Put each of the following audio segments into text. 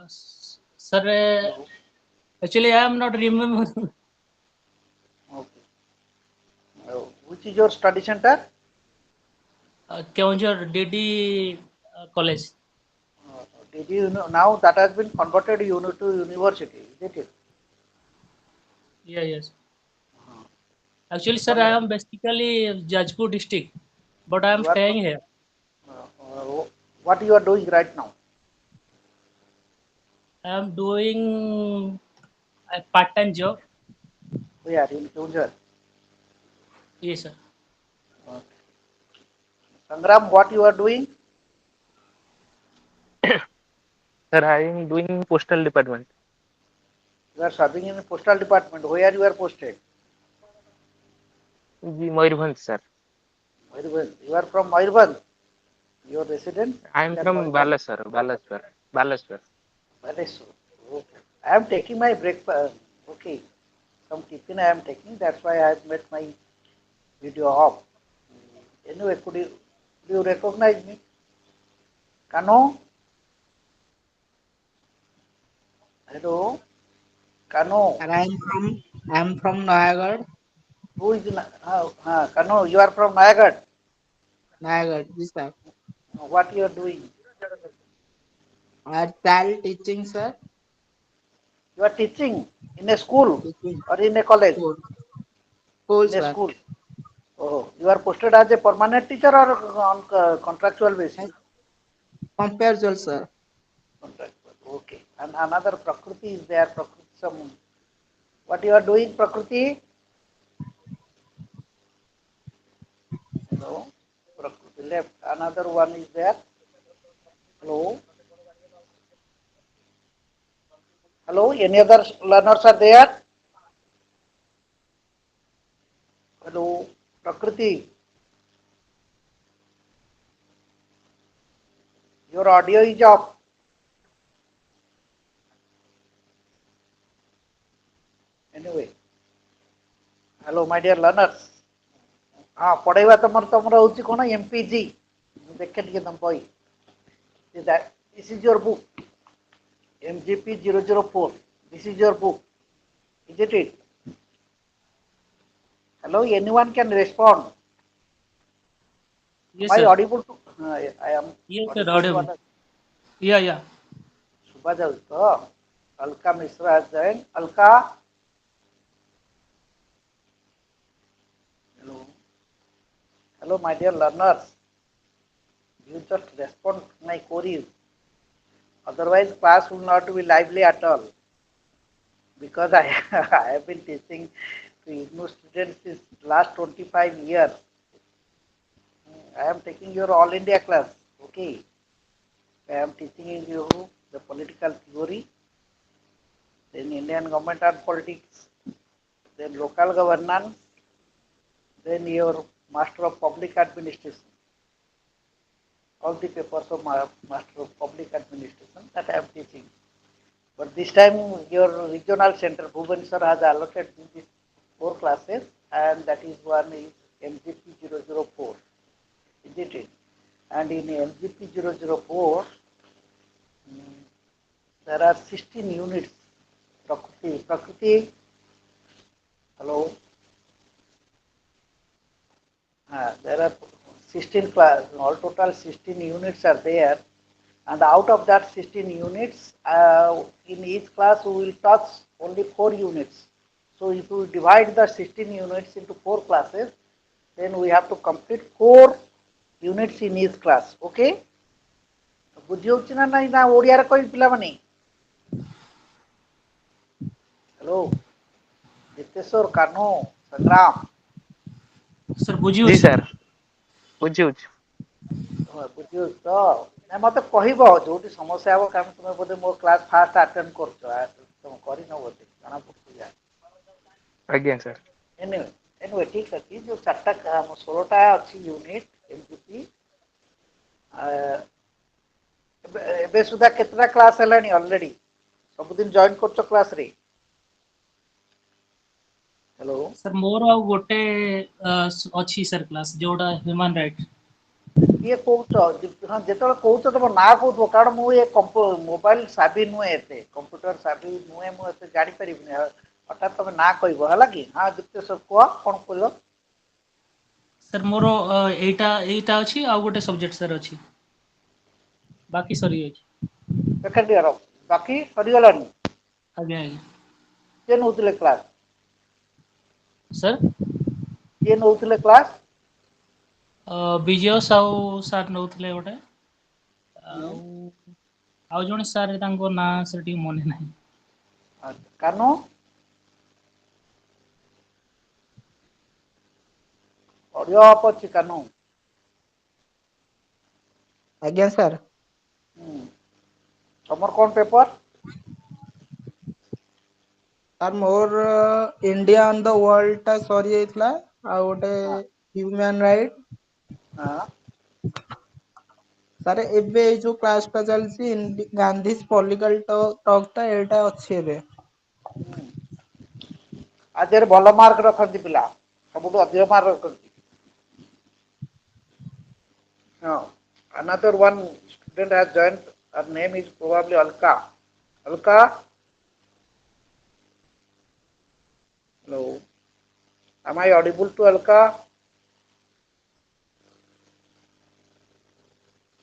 Sir, actually, I am not remember. Okay. Which is your study center? Keonjhar DD college. Did you know now that has been converted to university, isn't it? Yeah, yes. Uh, Actually, sir, I But am basically Jajpur district, but I am you are from staying here. what you are doing right now? I am doing a part-time job. We are in Kunjar. Yes, sir. Sangram, what you are doing? Sir, I am doing postal department. You are serving in the postal department. Where you are posted? Ji Mayurbhanj, sir. Mayurbhanj. You are from Mayurbhanj. Your resident I is am at from Mayurbhanj. Balasar, Balasar, Balasar. That is so. Okay. I am taking my breakfast. Okay. Some tiffin I am taking. That's why I have made my video off. Anyway, could you recognize me? Kano? Hello? Kano? And I'm from Nayagarh. Who is Kano? You are from Nayagarh. Nayagarh, this sir. What you are doing? Child teaching, sir. You are teaching in a school Teaching or in a college? school. School, In a sir. school. Oh, you are posted as a permanent teacher or on contractual basis? And comparative, sir. Contractual. Okay. And another Prakriti is there. Prakriti, what you are doing, Prakriti? Hello. Prakriti left. Another one is there. Hello. Hello. Any other learners are there? Hello. Prakriti. Your audio is off. Anyway. Hello, my dear learners. हाँ पढ़ेगा तमर हूँ कौन MPG देखे टे तुम बही this is your book MGP-004 this is your book isn't it hello anyone can respond am Yes, I sir. audible to I am Yes, sir. audible to Audible. others Yeah, yeah. सुबह जाऊ तो Alka Mishra has joined Alka hello hello my dear learners you just respond to my queries otherwise class will not be lively at all because I, I have been teaching to IGNOU students since last 25 years. I am taking your all India class. Okay. I am teaching you the political theory, then Indian government and politics, then local governance, then your Master of Public Administration. All the papers of Master of Public Administration that I am teaching. But this time your regional center Bhubaneswar has allotted these 4 classes and that is one is MGP-004, isn't it? And in MGP-004 there are 16 units. Prakriti, hello. There are 16 class, all total 16 units are there and out of that 16 units in each class we will touch only 4 units. So if we divide the 16 units into 4 classes then we have to complete 4 units in each class. Okay? ବୁଝି ହେଉଛି ନା ନାଇଁ ନା ଓଡ଼ିଆରେ କହିବି ପିଲାମାନେ hello ଜିତେଶ୍ୱର Kanhu ସଂଗ୍ରାମ Sir, ବୁଝି जी ହଉଛି sir. sir, ବୁଝି ହଉଛି। ବୁଝି ହେଉଛି ତ ନାଇଁ ମୋତେ କହିବ ଯୋଉଠି ସମସ୍ୟା ହେବ କାରଣ ତୁମେ ବୋଧେ ମୋ କ୍ଲାସ୍ ଫାଷ୍ଟ ଆଟେଣ୍ଡ କରୁଛ ତୁମେ କରିନ ବୋଧେ ଜଣାପଡ଼ୁଛି ଯାହା ଆଜ୍ଞା sir। ଏନିୱେ ଏନିୱେ ଠିକ୍ ଅଛି ଯୋଉ 16ଟା ଅଛି ୟୁନିଟ୍ ଏମିତି ଏବେ ସୁଦ୍ଧା କେତେଟା କ୍ଲାସ୍ ହେଲାଣି ଅଲରେଡି ସବୁଦିନ ଜଏନ୍ କରୁଛ କ୍ଲାସ୍ରେ ହ୍ୟାଲୋ Sir, ମୋର ଆଉ ଗୋଟେ ଅଛି sir class ଯୋଉଟା human right. କିଏ କହୁଛ? ହଁ ଯେତେବେଳେ କହୁଛ ତମ ନାଁ କହୁଥିବ, କାରଣ ମୁଁ ଏ ମୋବାଇଲ ସାବି ନୁହେଁ, ଏତେ କମ୍ପ୍ୟୁଟର ସାବି ନୁହେଁ, ମୁଁ ଏତେ ଜାଣିପାରିବିନି। ହଠାତ୍ ତମେ ନାଁ କହିବ ହେଲା କି? ହଁ ଦ୍ୱିତୀୟ ସର କୁହ, କ'ଣ କହିବ? ସାର୍ ମୋର ଏଇଟା ଅଛି, ଆଉ ଗୋଟେ ସବଜେକ୍ଟ ସାର୍ ଅଛି, ବାକି ସରିଯାଇଛି। ସେକେଣ୍ଡ ଇୟର ବାକି ସରିଗଲାଣି? ଆଜ୍ଞା ଆଜ୍ଞା। କିଏ ନଉଥିଲେ କ୍ଲାସ୍? ସାର୍ କିଏ ନଉଥିଲେ କ୍ଲାସ୍? ବିଜୟ ସାହୁ ସାର୍ ନଉଥିଲେ ଗୋଟେ, ଆଉ ଆଉ ଜଣେ ସାର୍ ତାଙ୍କ ନାଁ ସାର୍ ଟିକେ ମନେ ନାହିଁ। କାନୁ ଅଡିଓ ଅଫ୍ ଅଛି କାନୁ? ଆଜ୍ଞା ସାର୍। ତମର କ'ଣ ପେପର? ସାର୍ ମୋର ଇଣ୍ଡିଆ ଅନ୍ ଦ ୱାର୍ଲଡ ଟା ସରି ଯାଇଥିଲା, ଆଉ ଗୋଟେ ହଁ ହ୍ୟୁମାନ ରାଇଟ। ହଁ। ସାର୍ ଏବେ ଏଇ ଯୋଉ କ୍ଲାସ ଟା ଚାଲିଛି ଗାନ୍ଧୀ ପଲିଟିକାଲ ଟକ୍ ଟା, ଏଇଟା ଅଛି ଏବେ। ଆଜିରେ ଭଲ ମାର୍କ ରଖନ୍ତି ପିଲା, ସବୁଠୁ ଅଧିକ ମାର୍କ ରଖନ୍ତି। Another one student has joined. Her name is probably Alka. Alka? Hello. Am I audible to Alka?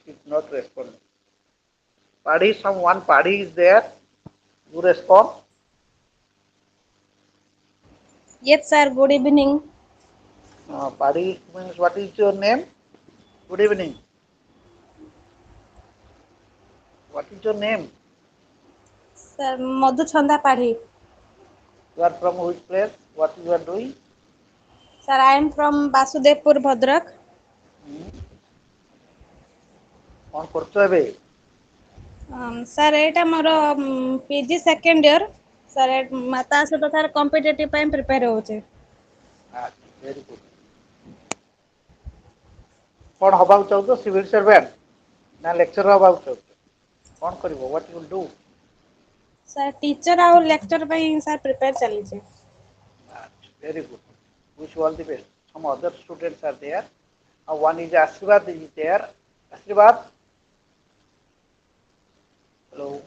She is not responding. Padhi, someone Padhi is there. You respond. Yes, sir. Good evening. Padhi means what is your name? Good evening. What is your name? Sir, Madhuchanda Padhi. You are from which place? What you are doing? Sir, I am from Basudevpur, Bhadrak. କ'ଣ କରୁଛ ଏବେ? Sir, ଏଇଟା ମୋର PG second year. Sir, ତା ସହିତ ତାର competitive ପାଇଁ prepare ହଉଛି। Very good. କ'ଣ ହବାକୁ ଚାହୁଁଛ? ସିଭିଲ ସର୍ଭେଣ୍ଟ ନା ଲେକ୍ଚର ହବାକୁ ଚାହୁଁଛ? କ'ଣ କରିବ? What you will do? Sir, teacher ଆଉ lecturer ପାଇଁ sir prepare ଚାଲିଛି। Very good. Wish you all the best. Some other students are there. One is Ashravad is there. Ashravad. Hello.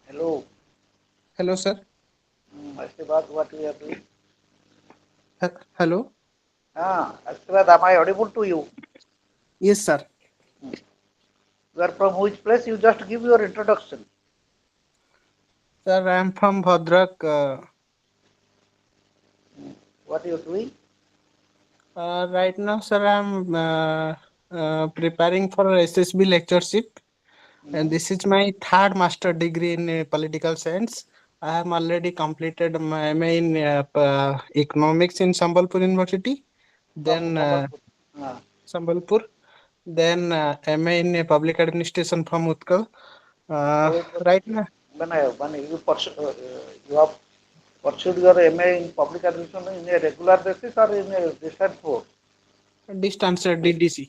Hello. Hello, sir. Ashravad, what we are doing? Hello. Ashravad, am I audible to you? Yes, sir. You are from which place? You just give your introduction. Sir, I am from Bhadrak. What are you doing? Right now, sir, I am preparing for SSB lectureship, and this is my third master degree in political science. I have already completed my MA in economics in Sambalpur University, then Sambalpur, then MA in public administration from Utkal. Right now, You have pursued your MA in public administration in a regular basis or in a distance course? distance DDC.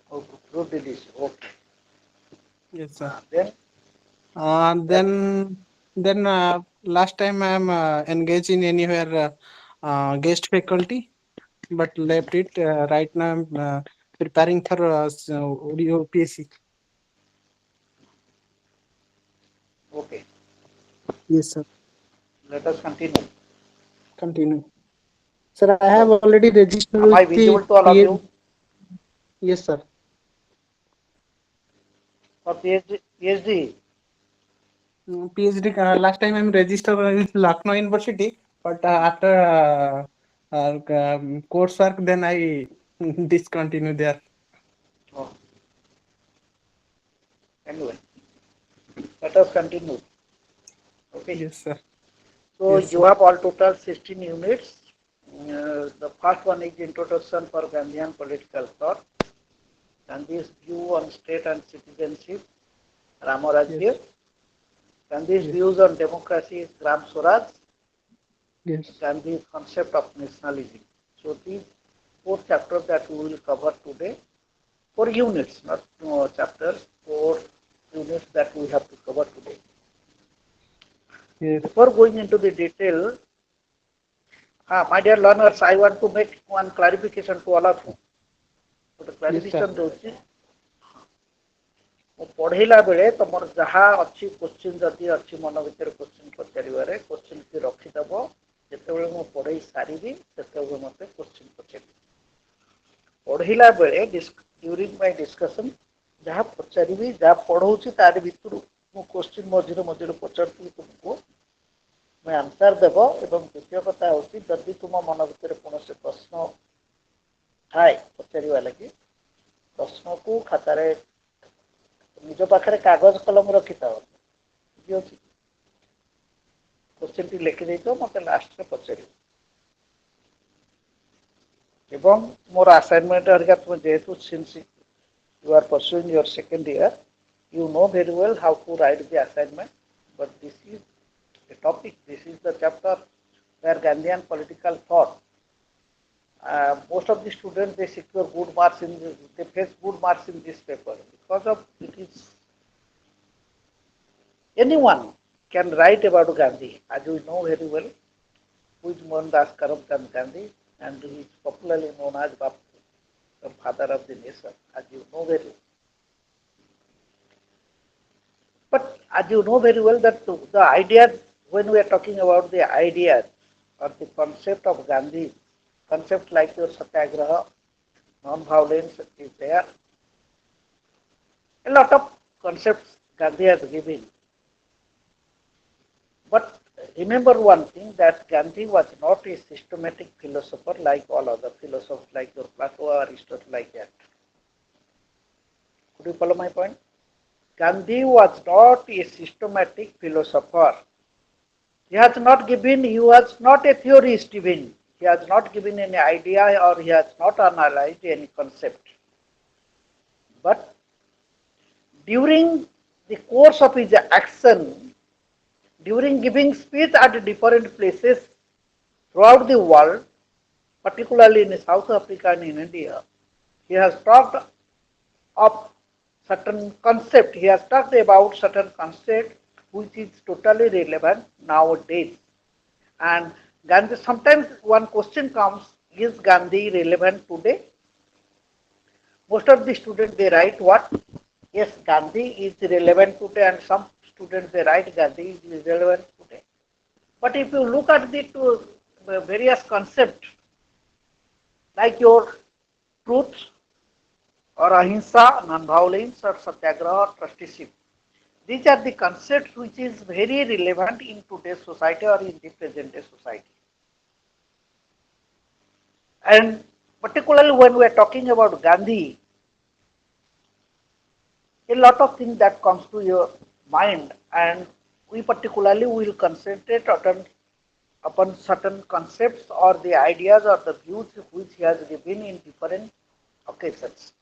Oh, through DDC. Okay. Yes, sir. Then Then last time I am engaged in anywhere guest faculty, but left it. Right now I'm preparing for UPSC. okay. Yes, sir. Let us continue. Continue. Sir, I have Hello. already registered Am I with the visible to all of you? Yes, sir. For PhD? PhD. Last time I'm registered with Lucknow University, but after coursework, then I discontinued there. Oh. Anyway, let us continue. Okay. Yes, sir. So Yes, you sir. have all total 16 units. The first one is introduction for Gandhian political thought. Gandhi's view on state and citizenship, Yes. Ramarajya. Gandhi's Yes. views on democracy, Gram Swaraj. Yes. Gandhi's concept of nationalism. So these four chapters that we will cover today, 4 units, not chapters, 4 units that we have to cover today. Yes. Before going into the detail, My dear learners, I want to make one clarification to all of you. The Yes, sir. clarification ଦଉଛି ମୁଁ ପଢେଇଲା ବେଳେ ତମର ଯାହା ଅଛି question ଯଦି ଅଛି ମନ ଭିତରେ କ୍ୱେଶ୍ଚିନ୍ ପଚାରିବାରେ କ୍ୱେଶ୍ଚିନ୍ କି ରଖିଦେବ ଯେତେବେଳେ ମୁଁ ପଢେଇ ସାରିବି ସେତେବେଳେ ମୋତେ କ୍ୱେଶ୍ଚିନ୍ ପଚାରିବି ପଢେଇଲା ବେଳେ ଡ୍ୟୁରିଂ ମାଇ ଡିସ୍କସନ୍ ଯାହା ପଚାରିବି ଯାହା ପଢଉଛି ତାରି ଭିତରୁ ମୁଁ କ୍ୱେଶ୍ଚିନ୍ ମଝିରେ ମଝିରେ ପଚାରୁଥିବି ତୁମକୁ ତୁମେ ଆନ୍ସର ଦେବ ଏବଂ ଦ୍ୱିତୀୟ କଥା ହେଉଛି ଯଦି ତୁମ ମନ ଭିତରେ କୌଣସି ପ୍ରଶ୍ନ ଥାଏ ପଚାରିବା ଲାଗି ପ୍ରଶ୍ନକୁ ଖାତାରେ ନିଜ ପାଖରେ କାଗଜ କଲମ ରଖିଥାଅ ଠିକ ଅଛି କ୍ୱେଶ୍ଚିନ୍ଟି ଲେଖିଦେଇଥିବ ମୋତେ ଲାଷ୍ଟରେ ପଚାରିବ ଏବଂ ମୋର ଆସାଇନମେଣ୍ଟ ହରିକା ତୁମେ ଯେହେତୁ since you are pursuing your second year you know very well how to write the assignment but this is the topic this is the chapter where Gandhian political thought most of the students they secure good marks in this, they face good marks in this paper because of it is anyone can write about Gandhi as you know very well who is Mohandas Karamchand Gandhi and he is popularly known as Bapu, the father of the nation as you know very well. But as you know very well that the ideas when we are talking about the ideas or the concept of Gandhi concept like your satyagraha non-violence is there a lot of concepts Gandhi has given but remember one thing that Gandhi was not a systematic philosopher like all other philosophers like your Plato or Aristotle like that. Could you follow my point? Gandhi was not a systematic philosopher. He was not a theorist even. He has not given any idea or he has not analyzed any concept. But during the course of his action, during giving speech at different places throughout the world, particularly in South Africa and in India, he has talked of certain concept. He has talked about certain concept which is totally relevant nowadays. And Gandhi, sometimes one question comes, is Gandhi relevant today? Most of the students they write what? Yes, Gandhi is relevant today and some students they write Gandhi is relevant today. But if you look at the two various concepts like your truth or ahimsa, non-violence or satyagraha or trusteeship, these are the concepts which is very relevant in today's society or in the present day society. And particularly when we are talking about Gandhi, a lot of things that comes to your mind and we particularly will concentrate upon certain concepts or the ideas or the views which he has given in different occasions.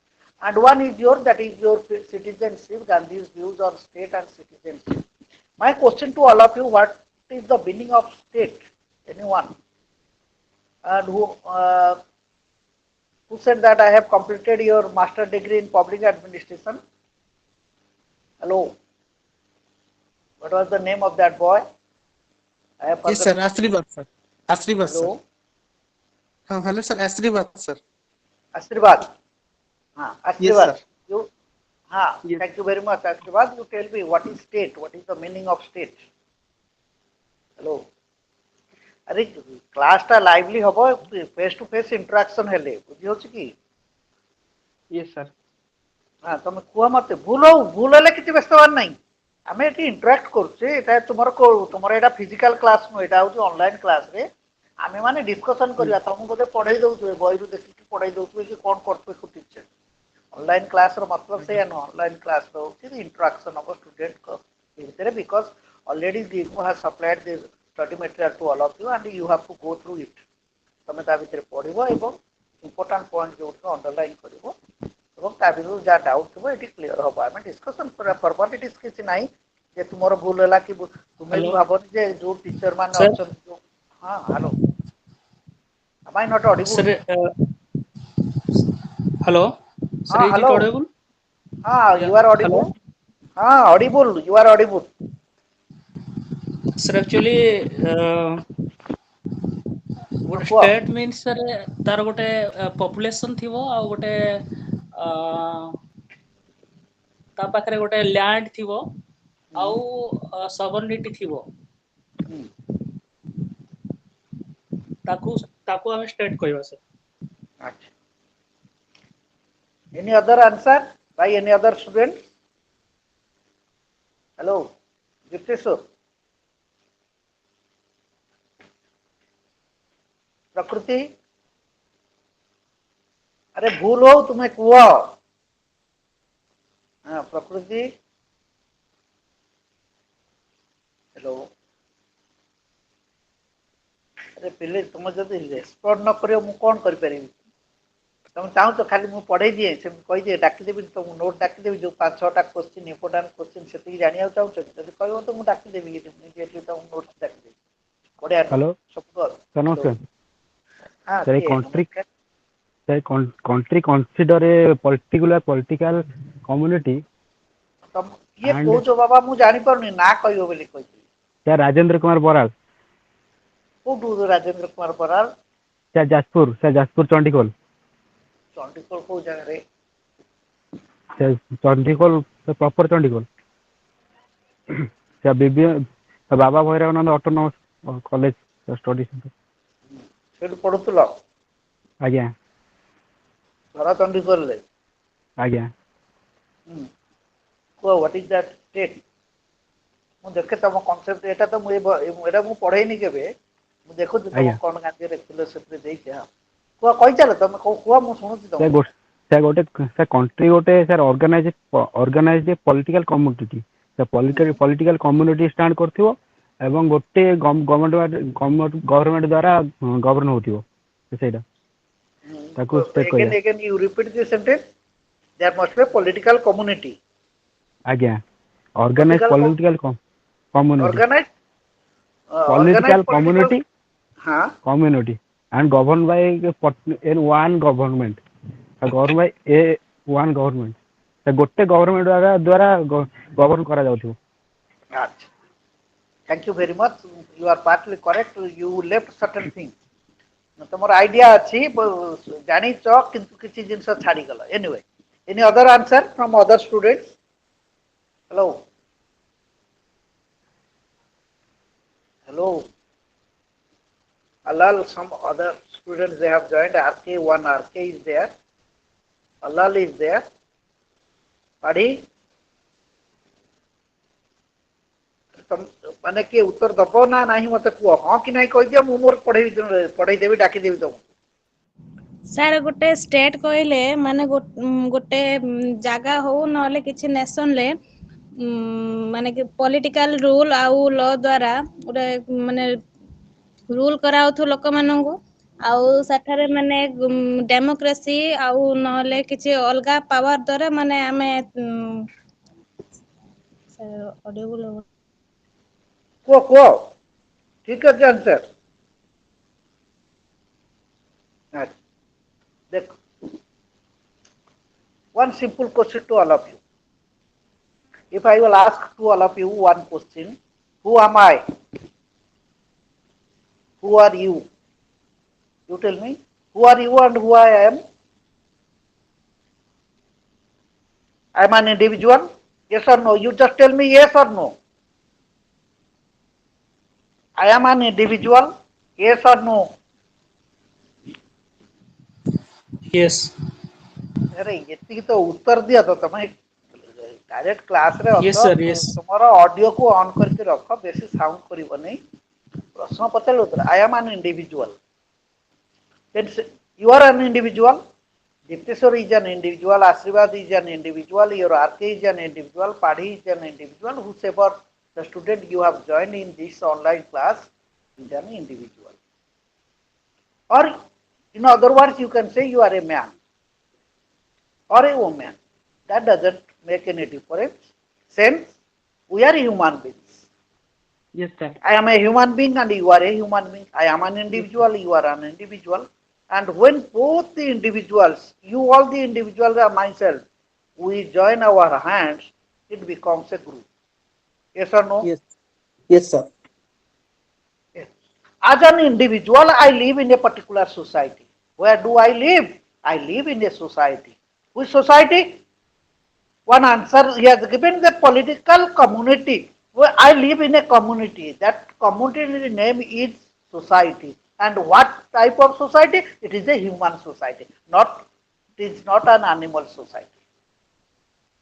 And one is that is your citizenship, Gandhi's views on state and citizenship. My question to all of you, what is the meaning of state? Anyone? And who said that I have completed your master degree in public administration? Hello. What was the name of that boy? I have Yes, sir. Asrivat, sir. Asrivat, sir. Hello. Hello, sir. Asrivat, sir. Asrivat. Asrivat. Yes, sir. You, Yes. Thank you very much. Asrivat, you tell me what is state? What is the meaning of state? Hello. अरे क्लासटा lively हबो face to face interaction हेले बुझी होछि की Yes, sir. हां तुम कुआ मते भूल हेले किछि व्यस्तवान नहीं आमे एटी इंटरेक्ट करछे एटा तुमर एटा फिजिकल क्लास नो एटा होछि ऑनलाइन क्लास रे आमे माने डिस्कशन करिया तुम बोले पढाई दउछु बहिरु देखि कि पढाई दउछु कि कोन करते को टीचर ऑनलाइन क्लास रो मतलब से न ऑनलाइन क्लास रो होछि इंटरेक्शन ऑफ स्टूडेंट को भितरे बिकॉज़ ऑलरेडी दीपो has supplied the study material to all of you and you have to go through it. तमे ता भितर पढिबो एवं इंपोर्टेंट पॉइंट जो अंडरलाइन करिवो एवं ता भितर जा डाउट थबो एटी क्लियर होबा हम डिस्कशन करा फॉरवर्ड इट इज किछि नाही जे तुमरो भूल होला कि तुमे भी भाबो जे जो टीचर मान अछन जो हां hello am I not audible Sir, hello. Sir, हां is हेलो it audible? हां Yeah. you are Hello. audible हां audible you are audible Sir, actually, ଗୋଟେ କୁହ। ଷ୍ଟେଟ୍ ମିନ୍ସ ତାର ଗୋଟେ ପପୁଲେସନ ଥିବ ଆଉ ଗୋଟେ ତା ପାଖରେ ଗୋଟେ ଲ୍ୟାଣ୍ଡ ଥିବ ହୁଁ, ଆଉ ସବର୍ଣ୍ଣିଟି ଥିବ। ହୁଁ। ତାକୁ ତାକୁ ଆମେ ଷ୍ଟେଟ୍ କହିବା ସାର୍। ଆଚ୍ଛା। Any other answer by any other student? Hello, Jiteshu. प्रकृति अरे भूल हो तुम्हें कुआ। हाँ प्रकृति। हेलो। अरे पहले तुम जब रेस्पॉन्ड न करियो मु कौन कर परिबी। तुम चाहो तो खाली मु पढ़े दिए से कहि दिए डाकी देबी तुम नोट डाकी देबी जो 5-6 टा क्वेश्चन इंपोर्टेंट क्वेश्चन सेति जानिया चाहो जदि कहबो तो मु डाकी देबी इमीडिएटली तुम नोट डाकी देबी। पढ़िया नोट हेलो सब कर। Sir hello. नमस्कार हाँ सर किए नमस्कार। country consider a particular political community तुम किए and कहू बाबा मु जानि परनी ना कहयो बोली कहि। sir राजेंद्र कुमार बराल कोठू राजेंद्र कुमार बराल sir जाजपुर चंडीखोल चंडीगढ़ को जगह रे sir Chandikhol sir proper Chandikhol sir Baba Bhairabananda autonomous college study centre सेठ पढ़ुतलो आज्ञा घर चंडीगढ़ ले आज्ञा को व्हाट इज दैट स्टेट मु देखे तम कांसेप्ट एटा तो मु एटा मु पढ़ेनी केबे मु देखु तुम आज्ञा कोन गांधी रे फिलोसफी देई के को कहि चलो तुम को मु सुनु तुम sir गोटे sir country गोटे sir organized political community sir political community stand करथिवो एवं गोटे गवर्नमेंट द्वारा गवर्न होतिवो सेटा ताकू state कहया again you repeat this sentence there must be a political community आज्ञा organized political community organized political organized political community हाँ community and governed by in one government governed by a one government गोटे government द्वारा govern करा जाउथिवो अच्छा thank you very much you are partly correct you left certain things तुमर idea अच्छी जानी च किंतु किसी जिनस छाड़ी गला anyway any other answer from other students hello hello Alal some other students they have joined RK1 RK is there Alal is there पढ़ी माने के उत्तर दबो ना नहीं मते कुओ हां कि नहीं कहि दिया मु मोर पढ़ेई देबी डाकी देबी तुम ସାର୍ ଗୋଟେ ଷ୍ଟେଟ୍ କହିଲେ ମାନେ ଗୋଟେ ଜାଗା ହଉ ନହେଲେ କିଛି ନେସନରେ ମାନେ କି ପଲିଟିକାଲ ରୁଲ ଆଉ ଲ ଦ୍ୱାରା ଗୋଟେ ମାନେ ରୁଲ କରାଉଥିବ ଲୋକମାନଙ୍କୁ ଆଉ ସେଠାରେ ମାନେ ଡେମୋକ୍ରେସି ଆଉ ନହେଲେ କିଛି ଅଲଗା ପାୱାର ଦ୍ୱାରା ମାନେ ଆମେ ଅଡିଓ कुओ ठीक है आंसर देखो one simple question to all of you if I will ask to all of you one question who am I who are you you tell me who are you and who I am an individual yes or no you just tell me yes or no I am an individual yes or no yes अरे ये तो उत्तर दिया तो तुम direct class रे yes अस sir yes तुमर ऑडियो को ऑन करके रख बेसी साउंड करिवो नहीं प्रश्न पचार उत्तर I am an individual you are an individual Dipteswar is an individual, Ashribad is an individual, your RK is an individual, Padhi is an individual, whosoever the student you have joined in this online class is an individual. Or in other words, you can say you are a man or a woman. That doesn't make any difference. Since we are human beings. Yes, sir. I am a human being and you are a human being. I am an individual, you are an individual. And when both the individuals, you all the individuals are myself, we join our hands, it becomes a group. Yes or no? Yes. Yes, sir. Yes. As an individual, I live in a particular society. Where do I live? I live in a society. Which society? One answer he has given, the political community. Where I live in a community. That community name is society. And what type of society? It is a human society. Not, it is not an animal society.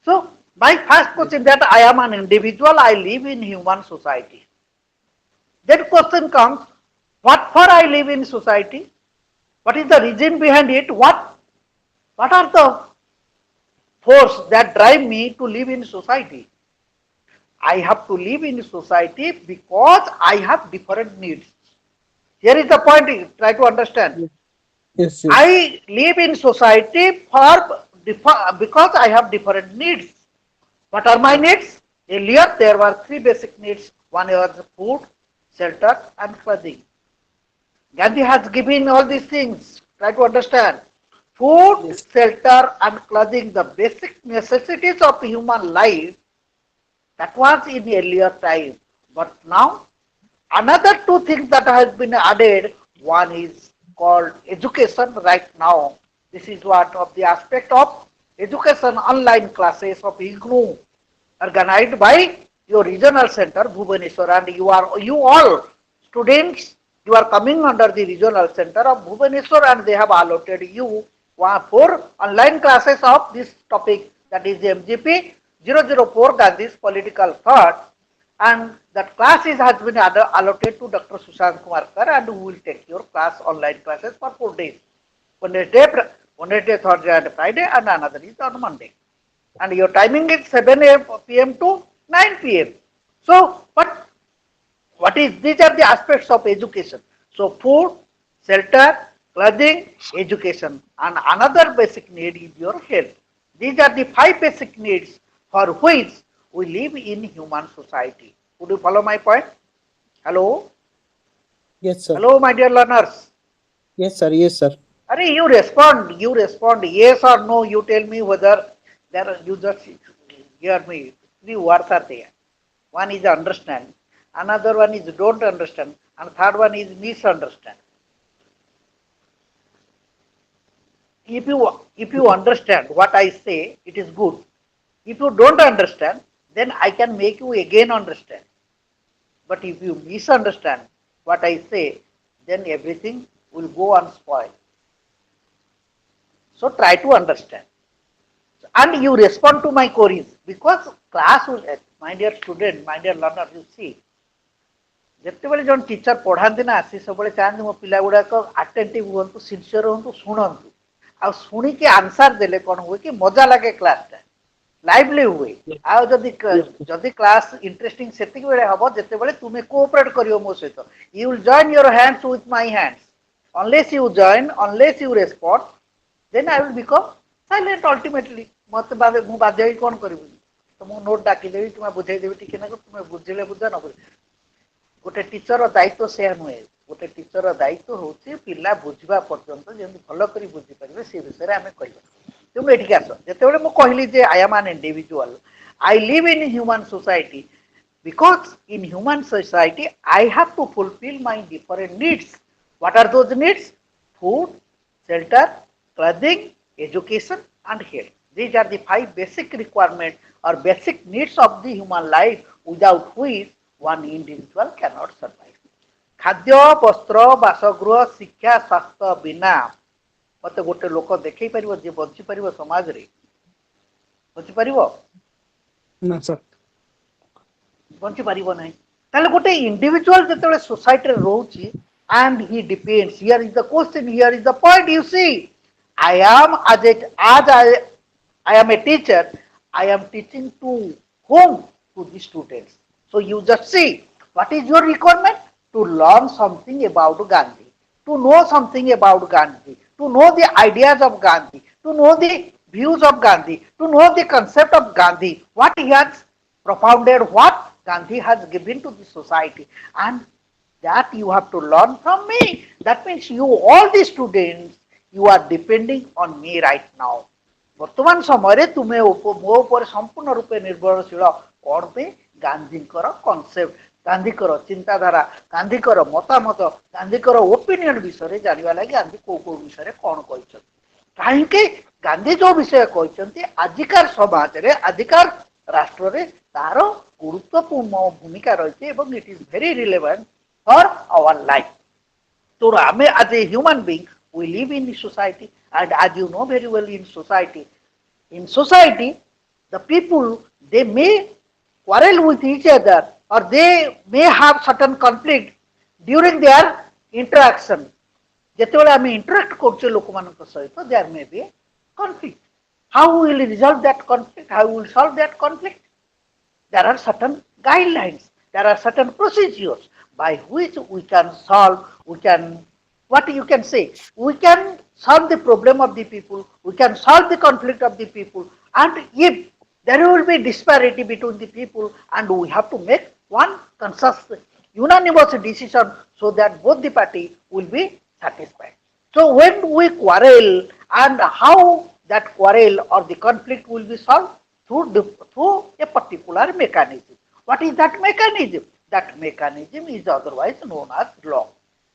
So my first question that I am an individual, I live in human society. Then question comes, what for I live in society? What is the reason behind it? What are the force that drive me to live in society? I have to live in society because I have different needs. Here is the point, try to understand. Yes, yes. I live in society because I have different needs. What are my needs? Earlier there were three basic needs. One was food, shelter and clothing. Gandhi has given all these things. Try to understand. Food, Yes. shelter and clothing, the basic necessities of human life, that was in earlier time. But now, another two things that has been added. One is called education right now. This is one of the aspect of education, online classes of IGNU organized by your regional center, Bhubaneswar, and you all students, you are coming under the regional center of Bhubaneswar, and they have allotted you for online classes of this topic, that is MGP-004, Gandhi's political thought, and that has been allotted to Dr. Sushant Kumar Kar, and who will take your class, online classes for 4 days. Wednesday, Thursday and Friday, and another is on Monday. And your timing is 7 p.m. to 9 p.m. So, what is, these are the aspects of education. So, food, shelter, clothing, education, and another basic need is your health. These are the 5 basic needs for which we live in human society. Would you follow my point? Hello? Yes, sir. Hello, my dear learners. Yes, sir. Yes, sir. Are you respond, yes or no, you tell me whether there are, you just hear me. 3 words are there. One is understand, another one is don't understand, and third one is misunderstand. If you understand what I say, it is good. If you don't understand, then I can make you again understand. But if you misunderstand what I say, then everything will go unspoiled. So try to understand. And you respond to my queries, because class will, my dear student, my dear learner, you see, ଯେତେବେଳେ ଜଣେ teacher ପଢାନ୍ତି ନା, ସେ ସବୁବେଳେ ଚାହାନ୍ତି ମୋ ପିଲା ଗୁଡାକ ଆଟେଣ୍ଟିଭ ହୁଅନ୍ତୁ, ସିନସିୟର ହୁଅନ୍ତୁ, ଶୁଣନ୍ତୁ, ଆଉ ଶୁଣିକି ଆନ୍ସର ଦେଲେ କଣ ହୁଏ କି ମଜା ଲାଗେ, କ୍ଲାସଟା ଲାଇଭଲି ହୁଏ। ଆଉ ଯଦି କ୍ଲାସ ଇଣ୍ଟରେଷ୍ଟିଂ ସେତିକି ବେଳେ ହବ ଯେତେବେଳେ ତୁମେ କୋଅପରେଟ କରିବ ମୋ ସହିତ। You will join your hands with my hands. unless you join, unless you respond, then I will become silent ultimately। ମତେ ମୁଁ ବାଧ୍ୟ ହେଇ କଣ କରିବି, ତମକୁ ନୋଟ ଡାକିଦେବି କିମ୍ବା ବୁଝେଇଦେବି ଟିକେ ନାକୁ, ତୁମେ ବୁଝିଲେ ବୁଝ ନ ବୁଝ। ଗୋଟେ ଟିଚର ଦାୟିତ୍ୱ ସେୟା ନୁହେଁ। ଗୋଟେ ଟିଚର ଦାୟିତ୍ୱ ହେଉଛି ପିଲା ବୁଝିବା ପର୍ଯ୍ୟନ୍ତ ଯେମିତି ଭଲ କରି ବୁଝିପାରିବେ ସେ ବିଷୟରେ ଆମେ କହିବା। ତେଣୁ ଏଠିକି ଆସ, ଯେତେବେଳେ ମୁଁ କହିଲି ଯେ I am an individual, I live in human society, because in human society I have to fulfill my different needs. What are those needs? Food, shelter, clothing, education and health. These are the 5 basic requirements or basic needs of the human life, without which one individual cannot survive. ଖାଦ୍ୟ, ବସ୍ତ୍ର, ବାସଗୃହ, ଶିକ୍ଷା, ସ୍ୱାସ୍ଥ୍ୟ ବିନା ମତେ ଗୋଟେ ଲୋକ ଦେଖେଇ ପାରିବ ଯେ ବଞ୍ଚି ପାରିବ ସମାଜରେ? ବଞ୍ଚି ପାରିବ? No, sir. ବଞ୍ଚି ପାରିବ ନାହିଁ। ତାହେଲେ ଗୋଟେ ଇଣ୍ଡିଭିଜୁଆଲ ଯେତେବେଳେ ସୋସାଇଟିରେ ରହୁଛି, and he depends, here is the question, here is the point, you see, I am I am a teacher, I am teaching to whom? To the students. So you just see, what is your requirement? To learn something about Gandhi, to know something about Gandhi, to know the ideas of Gandhi, to know the views of Gandhi, to know the concept of Gandhi, what he has propounded, what Gandhi has given to the society, and that you have to learn from me. That means you, all the students, you are depending on me right now. ବର୍ତ୍ତମାନ ସମୟରେ ତୁମେ ମୋ ଉପରେ ସମ୍ପୂର୍ଣ୍ଣ ରୂପେ ନିର୍ଭରଶୀଳ। କଣ ପାଇଁ? ଗାନ୍ଧୀଙ୍କର କନସେପ୍ଟ, ଗାନ୍ଧୀଙ୍କର ଚିନ୍ତାଧାରା, ଗାନ୍ଧୀଙ୍କର ମତାମତ, ଗାନ୍ଧୀଙ୍କର ଓପିନିଅନ ବିଷୟରେ ଜାଣିବା ଲାଗି ଗାନ୍ଧୀ କୋଉ ବିଷୟରେ କ'ଣ କହିଛନ୍ତି। କାହିଁକି ଗାନ୍ଧୀ ଯୋଉ ବିଷୟ କହିଛନ୍ତି ଆଜିକାର ସମାଜରେ, ଆଜିକାର ରାଷ୍ଟ୍ରରେ ତାର ଗୁରୁତ୍ୱପୂର୍ଣ୍ଣ ଭୂମିକା ରହିଛି ଏବଂ it is very relevant for our life. So ଆମେ as a human being we live in society, and as you know very well, in society the people, they may quarrel with each other, or they may have certain conflict during their interaction. ଯେତେବେଳେ ଆମେ interact କରୁଛେ ଲୋକମାନଙ୍କ ସହିତ, there may be conflict. How we will resolve that conflict? How we will solve that conflict? There are certain guidelines, there are certain procedures by which we can solve, what you can say, we can solve the problem of the people, we can solve the conflict of the people, and if there will be disparity between the people, and we have to make one conscious, unanimous decision so that both the party will be satisfied. So when we quarrel, and how that quarrel or the conflict will be solved? Through a particular mechanism. What is that mechanism? That mechanism is otherwise known as law,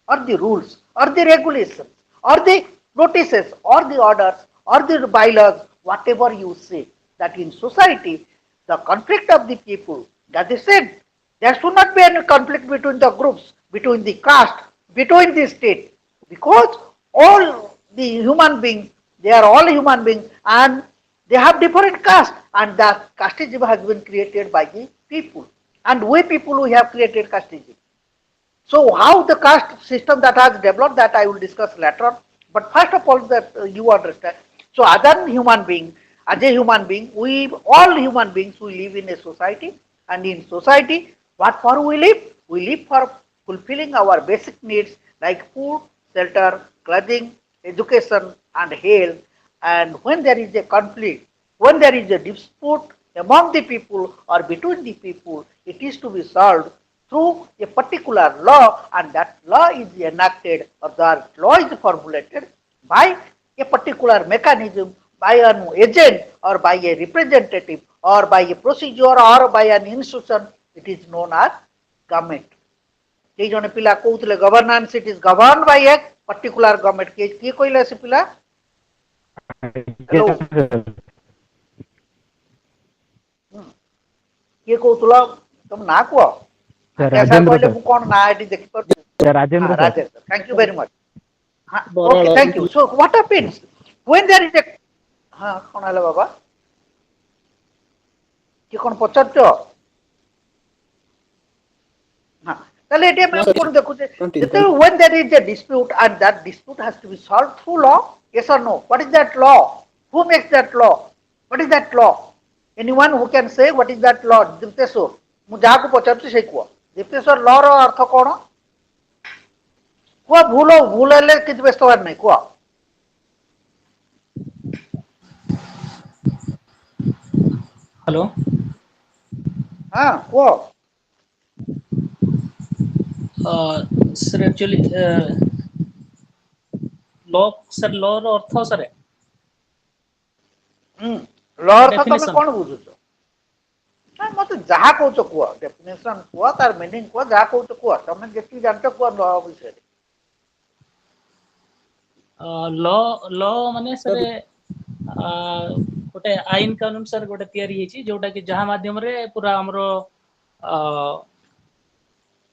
or the rules, or the regulations, or the notices, or the orders, or the bylaws, whatever you say. That in society, the conflict of the people, that is said, there should not be any conflict between the groups, between the caste, between the state, because all the human beings, they are all human beings, and they have different castes, and that casteism has been created by the people. And we people, we have created casteism. So how the caste system that has developed, that I will discuss later on. But first of all, that you understand. So as a human being, we all human beings, we live in a society, and in society, what for we live? We live for fulfilling our basic needs like food, shelter, clothing, education, and health. And when there is a conflict, when there is a dispute among the people or between the people, it is to be solved through a particular law, and that law is enacted, or that law is formulated by a particular mechanism, by an agent, or by a representative, or by a procedure, or by an institution. It is known as government. ये जने पिला कहउतले governance, it is governed by a particular government के कहले से पिला। Hello किए कहउतला तुम ना को कैसा कहले मु कोन ना आईडी देखि पर Rajendra Rajendra, thank you very much. हाँ okay, thank you. So what happens when there is a, हाँ कोन आले बाबा कि कोन पचरतो? हाँ তাহলে এটি আমরা কোন দেখুছে যেতে when there is a dispute, and that dispute has to be solved through law, yes or no? What is that law? Who makes that law? What is that law? Anyone who can say what is that law? दीप्तेश्वर, मु जहा को पचारछि से को दीप्तेश्वर, law रो अर्थ कोन को? भूल हेले किछ व्यस्त होर नै को। हेलो हाँ को sir actually law, sir law रो अर्थ सर लॉ अर्थ तमे डेफिनेशन कोन बुझुछ? ना मते जहा कहउछ को डेफिनेशन को, तार मीनिंग को, जहा कहउछ को तमे जेति जानत को लॉ विषय। लॉ लॉ माने सर गोटे आईन कानून सर गोटे तयारी हेची जोटा कि जहा माध्यम रे पूरा हमरो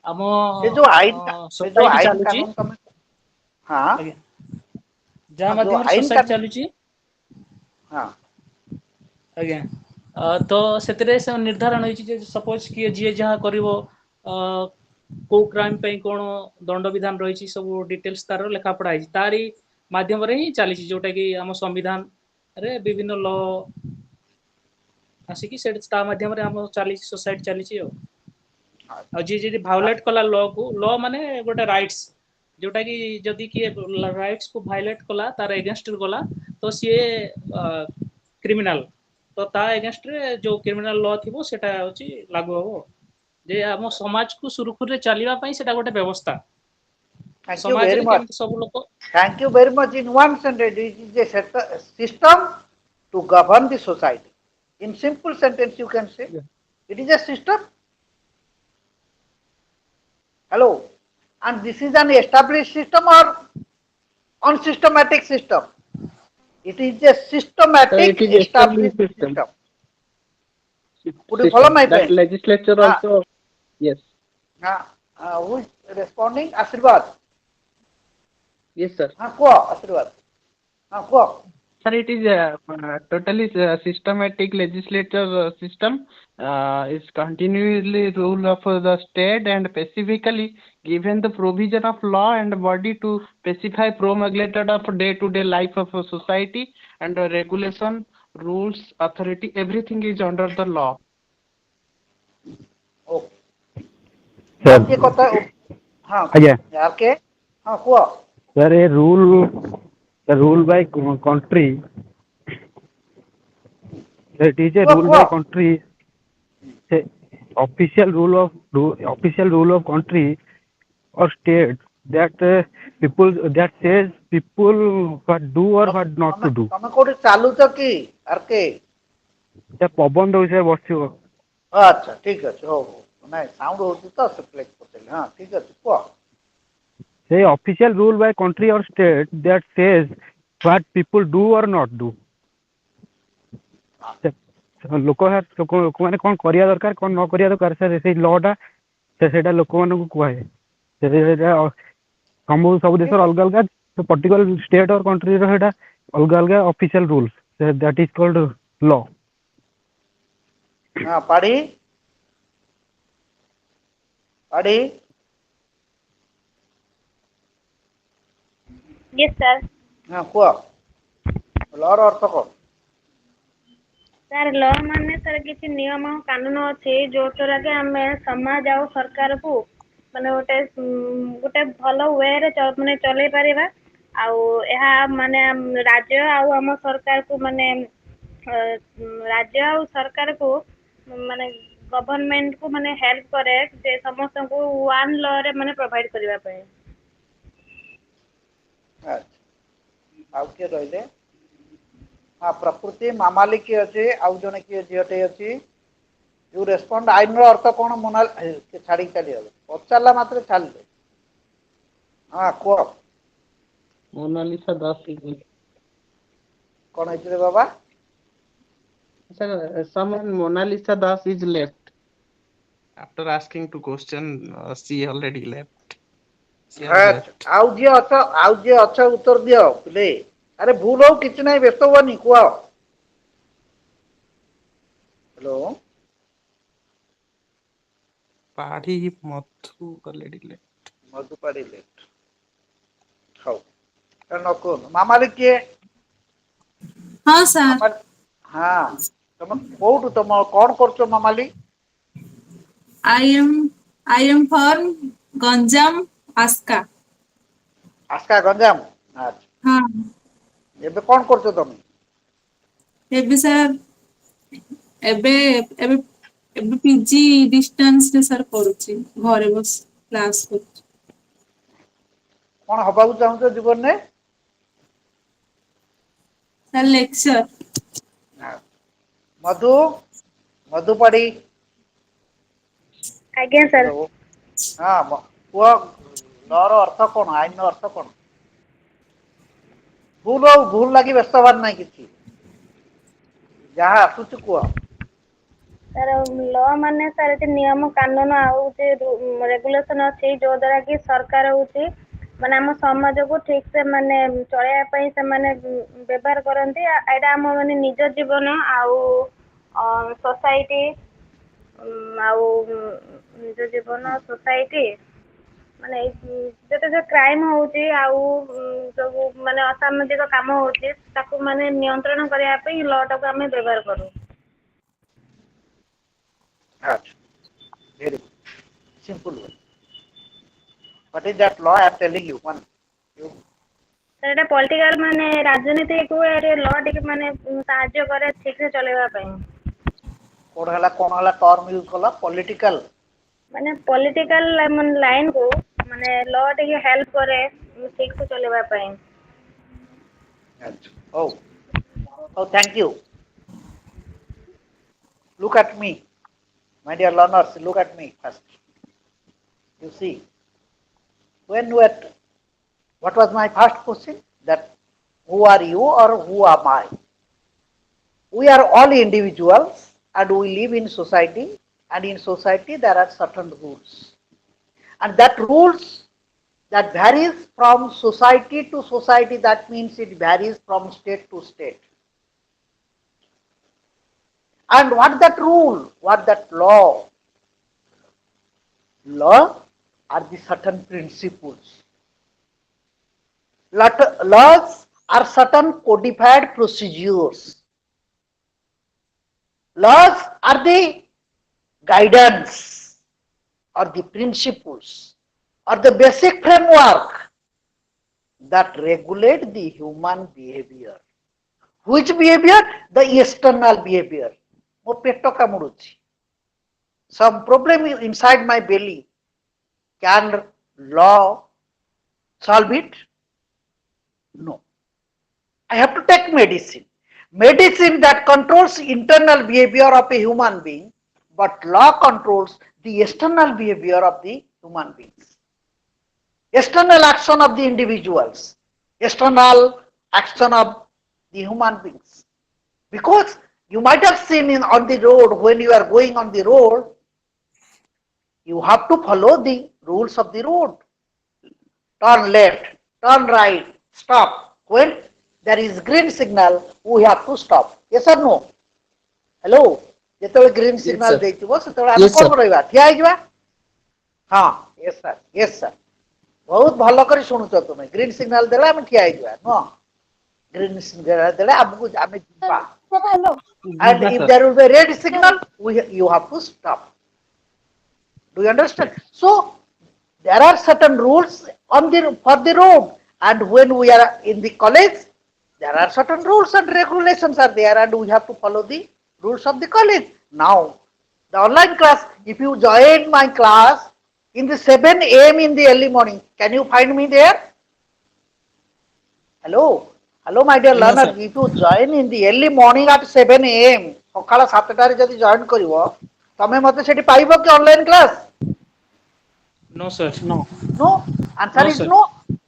आमो से जो सोसाइटी आईन चालुची, कानून तमे, हाँ जहा जो माध्यम रे आईन सोसाइटी कानून, चालुची, हाँ आज्ञा तो सेतरे से निर्धारण होइची जे सपोज कि जे जहा करिवो को क्राइम पे कोन दंड विधान रहिची सब डिटेल्स तार लेखा पढ़ा है, तारी माध्यम रे ही चली जोटा कि आम संविधान रे विभिन्न लॉ आसी कि से माध्यम रे हम चली सोसाइटी चली जी जी भायोलेट कला लॉ को, लॉ माने गोटे राइट्स जोटा कि जदि किए राइट्स को भायोलेट कला तार एगेंस्ट गला तो सी क्रिमिनल, तो ता एगेंस्ट रे जो क्रिमिनल लॉ थिबो सेटा होची लागू हो जे हम समाज को सुरखुर रे चलीबा पई सेटा गोटे व्यवस्था। Thank you समाज very रे much. केमति सब लोक Thank you very much. In one sentence, it is a system to govern the society. In simple sentence, you can say it is a system Hello. And this is an established system or unsystematic system? It is a So it systematic is established established system. system. Would you follow my That friend? legislature Ah, also, yes, who is responding? Ashirwad. yes, sir. Kuo, Ashirwad. Kuo. Sir, it is totally systematic legislature system. Is continuously rule of the state and specifically given the provision of law and body to specify promulgated of day-to-day life of a society and regulation, rules, authority, everything is under the law. Okay. Sir, ଗୋଟିଏ କଥା ହଁ ଆଜ୍ଞା RK ହଁ କୁହ sir, a rule by country. It is a କୁହ rule କୁହ by country. Say, official rule of country or state that people that says people what do or what not ତମେ to do. ତମେ କୋଉଠି ଚାଲୁଛ କି RK ସେ ପବନ ଦଉଛି ସେ ବସିବ। ଆଚ୍ଛା ଠିକ ଅଛି ହଉ ହଉ ନାଇଁ ସାଉଣ୍ଡ ହଉଛି ତ ସେଥିଲାଗି ପଚାରିଲି ହଁ ଠିକ ଅଛି କୁହ Say official rule by country or state that says what people do or not do. ଲୋକମାନେ କ'ଣ କରିବା ଦରକାର କ'ଣ ନ କରିବା ଦରକାର ସେଇ ଲଟା ସେଇଟା ଲୋକମାନଙ୍କୁ କୁହାଏ। ସେଇଟା ସବୁ ଦେଶର ଅଲଗା ଅଲଗା ପର୍ଟିକୁଲାର ଷ୍ଟେଟ୍ ଅର୍ କଣ୍ଟ୍ରିର ସେଇଟା ଅଲଗା ଅଲଗା official rules that is called law. ହଁ ପାଢି ପାଢି yes sir ହଁ କୁହ ଲର ଅର୍ଥ କ'ଣ ସାର୍ ଲ ମାନେ ସାର୍ କିଛି ନିୟମ କାନୁନ ଅଛି ଯୋଉଥିରେ କି ଆମେ ସମାଜ ଆଉ ସରକାରକୁ ମାନେ ଗୋଟେ ଭଲ ୱେରେ ମାନେ ଚଲେଇ ପାରିବା ଆଉ ଏହା ମାନେ ରାଜ୍ୟ ଆଉ ଆମ ସରକାରକୁ ମାନେ ରାଜ୍ୟ ଆଉ ସରକାରକୁ ମାନେ ଗଭର୍ଣ୍ଣମେଣ୍ଟକୁ ମାନେ ହେଲ୍ପ କରେ ଯେ ସମସ୍ତଙ୍କୁ ୱାନ୍ ଲରେ ମାନେ ପ୍ରୋଭାଇଡ କରିବା ପାଇଁ। ଆଚ୍ଛା ଆଉ କିଏ ରହିଲେ ହଁ ପ୍ରକୃତି ମାମାଲି କିଏ ଅଛି ଆଉ ଜଣେ କିଏ ଝିଅଟେ ଅଛି ଯୋଉ ରେସ୍ପଣ୍ଡ ଆଇନର ଅର୍ଥ କ'ଣ ଛାଡ଼ିକି ଚାଲିଗଲେ ପଚାରିଲା ମାତ୍ରେ ଛାଡ଼ିଲେ ହଁ କୁହ ମୋନାଲିସା ଦାସ କ'ଣ ହେଇଛି ବାବା sir, someone Monalisa Das is left after asking two question. She already left. She has left. ଆଉ ଯିଏ ଅଛ ଉତ୍ତର ଦିଅ ପିଲେ ଆରେ ଭୁଲ ହଉ କିଛି ନାହିଁ ବ୍ୟସ୍ତ ହୁଅନି କୁହ hello Padhi Madhu already left. ମଧୁ ପାଢି ଲେଫ୍ଟ ହଉ ନ କୁହନ୍ତୁ ମାମାଲି କିଏ ହଁ ସାର୍ ମାମାଲି ହଁ ତମେ କୋଉଠୁ ତମ କ'ଣ କରୁଛ Mamali I am from Ganjam Aska. Aska Ganjam ଆଚ୍ଛା ହଁ ଏବେ କ'ଣ କରୁଛ ତମେ ଏବେ ସାର୍ ଏବେ ଏବେ ଏବେ ପିଜି ଡିଷ୍ଟାନ୍ସ ରେ ସାର୍ କରୁଛି ଘରେ ବସି କ୍ଲାସ କରୁଛି। କ'ଣ ହବାକୁ ଚାହୁଁଛ ଜୀବନରେ ସାର୍ ଲେକ୍ଚର। ମଧୁ ମଧୁ ପାଢି ଆଜ୍ଞା ସାର୍ ହ୍ୟାଲୋ ହଁ କୁହ ଲର ଅର୍ଥ କ'ଣ ଆଇନର ଅର୍ଥ କ'ଣ ଭୁଲ ହଉ ଭୁଲ ଲାଗି ବ୍ୟସ୍ତ ହବାର ନାହିଁ କିଛି ଯାହା ଆସୁଛି କୁହ ସାର୍ ଲ ମାନେ ସାର୍ ଏଠି ନିୟମ କାନୁନ ଆଉ ଯେ ରେଗୁଲେସନ ଅଛି ଯୋଉ ଦ୍ୱାରା କି ସରକାର ହଉଛି ମାନେ ଆମ ସମାଜକୁ ଠିକ ସେ ମାନେ ଚଳେଇବା ପାଇଁ ସେମାନେ ବ୍ୟବହାର କରନ୍ତି ଏଇଟା ଆମ ମାନେ ନିଜ ଜୀବନ ଆଉ ସୋସାଇଟି ଆଉ ନିଜ ଜୀବନ ସୋସାଇଟି ମାନେ ଯେତେ ଯୋଉ କ୍ରାଇମ ହଉଛି ଆଉ ସବୁ ମାନେ ଅସାମାଜିକ କାମ ହଉଛି ତାକୁ ମାନେ ନିୟନ୍ତ୍ରଣ କରିବା ପାଇଁ ଲ ଟାକୁ ଆମେ ବ୍ୟବହାର କରୁ। ଆଚ୍ଛା very good simple we what is that law I am telling you one you ସେଇଟା ପଲିଟିକାଲ ମାନେ ରାଜନୀତିକୁ ଲ ଟିକେ ମାନେ ସାହାଯ୍ୟ କରେ ଠିକ ସେ ଚଲେଇବା ପାଇଁ। କ'ଣ ହେଲା ଟର୍ମ ୟୁଜ କଲା ପଲିଟିକାଲ ମାନେ ପଲିଟିକାଲ ମାନେ ଲାଇନକୁ ମାନେ ଲ ଟିକେ ହେଲ୍ପ କରେ ଠିକ ସେ ଚଲେଇବା ପାଇଁ। ଆଚ୍ଛା ହଉ ହଉ thank you look at me my dear learners look at me first you see what was my first question? That who are you or who am I? We are all individuals and we live in society, and in society there are certain rules. And that rules that varies from society to society, that means it varies from state to state. And what that rule, what that law? Law are the certain principles. Laws are certain codified procedures. Laws are the guidance or the principles or the basic framework that regulate the human behavior. Which behavior? The external behavior. Mo petto kamuduchi. Some problem is inside my belly. Can law solve it? No. I have to take medicine. Medicine that controls internal behavior of a human being, but law controls the external behavior of the human beings. External action of the individuals, external action of the human beings. Because you might have seen on the road, when you are going on the road, you have to follow the rules of the road. Turn left, turn right, stop. When there is green signal, we have to stop. Yes or no? Hello? ଯେତେବେଳେ green signal ଦେଇଥିବ ସେତେବେଳେ ଆମେ କଣ ରହିବା? ଠିଆ ହେଇଯିବା? ହଁ, yes sir, yes sir. ବହୁତ ଭଲ କରି ଶୁଣୁଛ ତୁମେ. ଗ୍ରୀନ ସିଗ୍ନାଲ ଦେଲେ ଆମେ ଠିଆ ହେଇଯିବା, ନୁହଁ? ଗ୍ରୀନ ସିଗ୍ନାଲ ଦେଲେ ଆମକୁ ଆମେ ଯିବା. And if there will be a red signal, you have to stop. Do you understand? So there are certain rules for the road, and when we are in the college, there are certain rules and regulations are there, and we have to follow the rules of the college. Now, the online class, if you join my class in the 7 a.m. in the early morning, can you find me there? Hello? Hello, my dear learner. If you join in the early morning at 7 a.m., ସକାଳ 7ଟାରେ ଯଦି join କରିବ, ତମେ ମତେ ସେଠି ପାଇବ କି online class? No, sir. No. Answer No, is sir. no.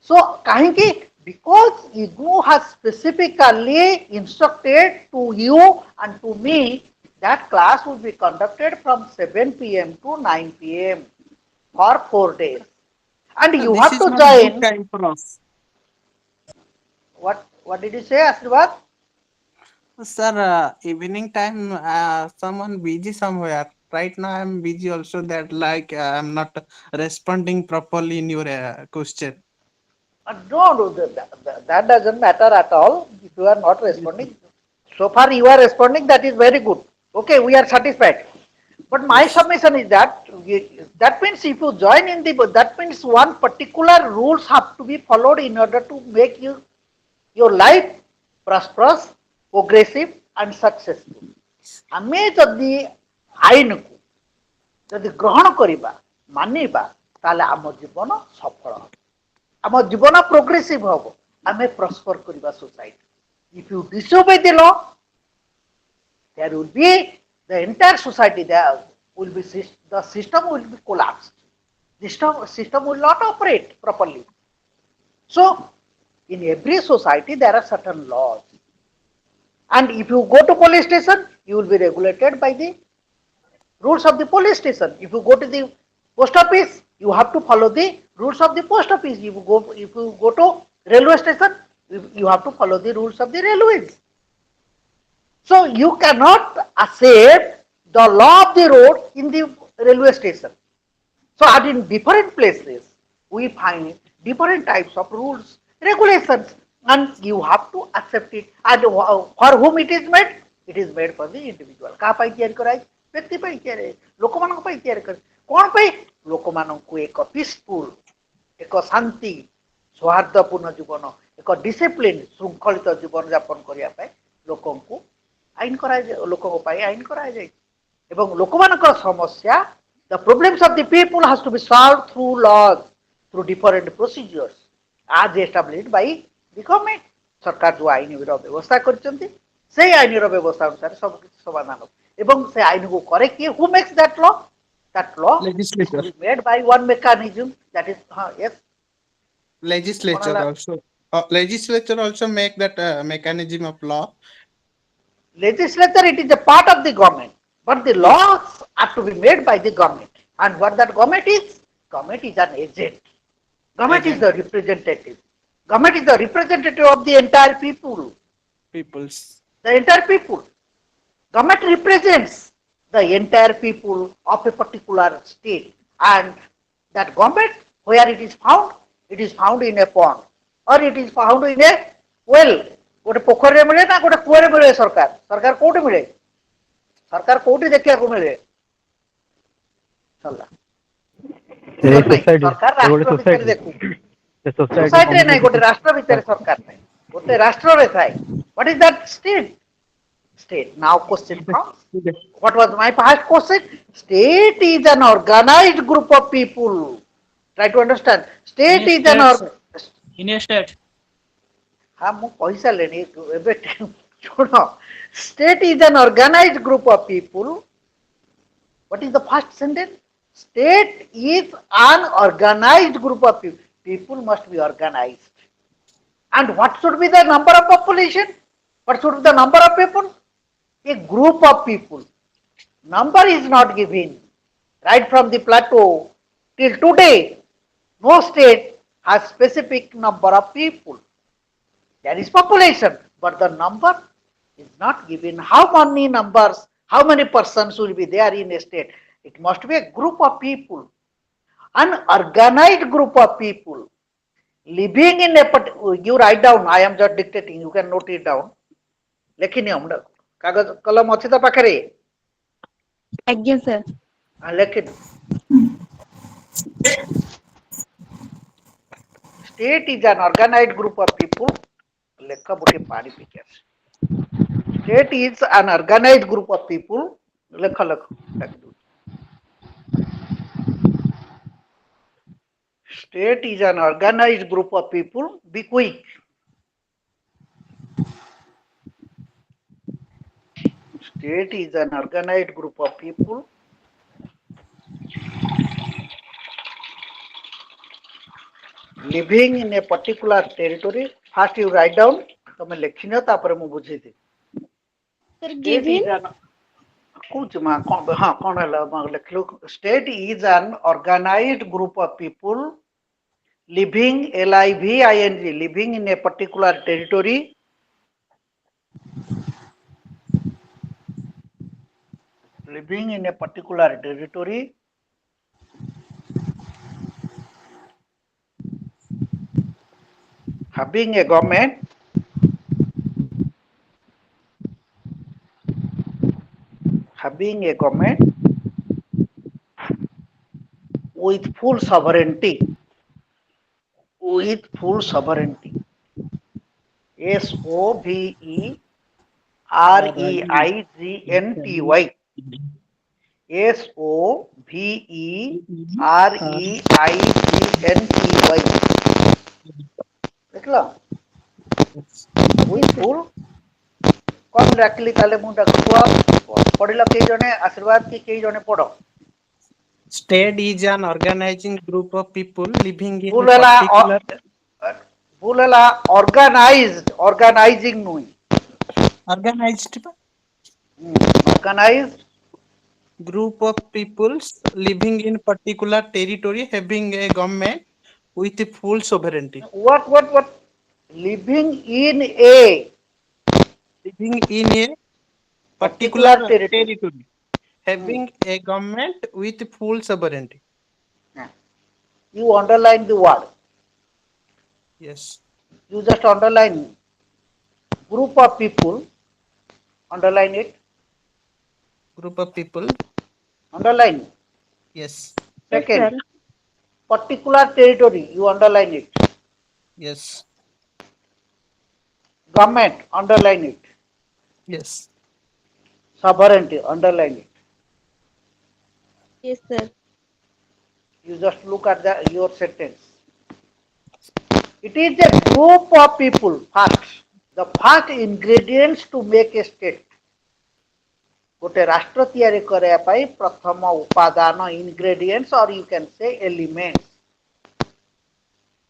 So, kahinki? Because IGNOU has specifically instructed to you and to me that class will be conducted from 7 p.m. to 9 p.m. for 4 days. And you have to join. Time for us. What did you say, Asirvad? Sir, evening time, someone busy somewhere. Right now, I'm busy also. That I'm not responding properly in your question. No, that doesn't matter at all. If you are not responding, so far you are responding. That is very good. Okay, we are satisfied. But my submission is that means if you join in that means one particular rules have to be followed in order to make your life prosperous, progressive and successful. ଆମେ ଯଦି ଆଇନକୁ ଯଦି ଗ୍ରହଣ କରିବା ମାନିବା ତାହେଲେ ଆମ ଜୀବନ ସଫଳ ହେବ, ଆମ ଜୀବନ ପ୍ରୋଗ୍ରେସିଭ ହେବ, ଆମେ ପ୍ରସ୍ପର କରିବା society. If you disobey the law, there will be the entire society, there will be the system will be collapsed. The system will not operate properly. So in every society there are certain laws, and if you go to police station, you will be regulated by the rules of the police station. If you go to the post office, you have to follow the rules of the post office. If you go to railway station, you have to follow the rules of the railways. So you cannot accept the law of the road in the railway station. So at in different places, we find different types of rules, regulations, and you have to accept it. And for whom it is made? It is made for the individual. କାହା ପାଇଁ ତିଆରି କରାଯାଇଛି? ବ୍ୟକ୍ତି ପାଇଁ ତିଆରି, ଲୋକମାନଙ୍କ ପାଇଁ ତିଆରି କରାଯାଇଛି. କ'ଣ ପାଇଁ? ଲୋକମାନଙ୍କୁ ଏକ ପିସଫୁଲ, ଏକ ଶାନ୍ତି, ସୌହାର୍ଦ୍ଦ୍ୟପୂର୍ଣ୍ଣ ଜୀବନ, ଏକ ଡିସିପ୍ଲିନ, ଶୃଙ୍ଖଳିତ ଜୀବନ ଯାପନ କରିବା ପାଇଁ ଲୋକଙ୍କୁ ଆଇନ କରାଯାଏ, ଲୋକଙ୍କ ପାଇଁ ଆଇନ କରାଯାଇଛି. ଏବଂ ଲୋକମାନଙ୍କର ସମସ୍ୟା, the problems of the people has to be solved through laws, through different procedures as established by the government. ସରକାର ଯେଉଁ ଆଇନର ବ୍ୟବସ୍ଥା କରିଛନ୍ତି, ସେଇ ଆଇନର ବ୍ୟବସ୍ଥା ଅନୁସାରେ ସବୁ କିଛି ସମାଧାନ ହେବ. ଏବଂ ସେ ଆଇନକୁ କରେ କିଏ? Who makes that law? That law is made by one mechanism, that is yes. Legislature also. Legislature also make that mechanism of law. Legislature, it is a part of the government, but the laws are to be made by the government. And what that government is? Government is an agent. Government is Agent. the representative. Government is the representative of the entire people. Peoples. The entire people. Government represents the entire people of a particular state. And that government, where it is found in a pond or it is found in a well. गोटे पोखर मिले ना गोटे कुआं मिले सरकार सरकार कोठी मिले सरकार कोठी देखा मिले सरकार राष्ट्र भितर देखू सोसाइटी नहीं गोटे राष्ट्र भितर सरकार नहीं गोटे राष्ट्र रे थाए what is that state now question comes what was my past question state is an organized group of people try to understand state is an in a state हाँ मु पैसा लेनी एबे छोड़ो state is an organized group of people what is the first sentence state is an organized group of people people must be organized and what should be the number of population what should be the number of people a group of people number is not given right from the plateau till today no state has specific number of people there is population, but the number is not given. How many numbers, how many persons will be there in a state? It must be a group of people, an organized group of people living in a. You write down. I am just dictating. You can note it down. लेकिन हम कागज कलम अच्छी तो पाखरे. आज्ञा sir. लेकिन state is an organized group of people. लेखा बोटे पानी पीके state is an organized group of people लेखा state is an organized group of people be quick state is an organized group of people living in a particular territory first you write down तमे लेखिनो तापर मु बुझी दे sir given कुछ मा कोन हां कोन हला मा लिखलो state is an organized group of people living living living in a particular territory living in a particular territory having a government with full sovereignty SOVEREIGNTY SOVEREIGNTY देखला with full कौन डाकली ताले मु डाकुआ पढिला के जने आशीर्वाद के जने पढो State is an organizing group of people living in Bulala organizing nui organized organized group of peoples living in particular territory having a government with full sovereignty. What living in a particular territory having a government with full sovereignty. You underline the word. Yes. You just underline group of people. Underline it. Group of people. Underline. Yes. Second, particular territory. You underline it. Yes. Government. Underline it. Yes. Sovereignty. Underline it. Yes, sir. You just look at your sentence. It is a group of people. First, the first ingredients to make a state. गोटे राष्ट्र तैयारी करया पाई प्रथम उपादान ingredients or you can say elements.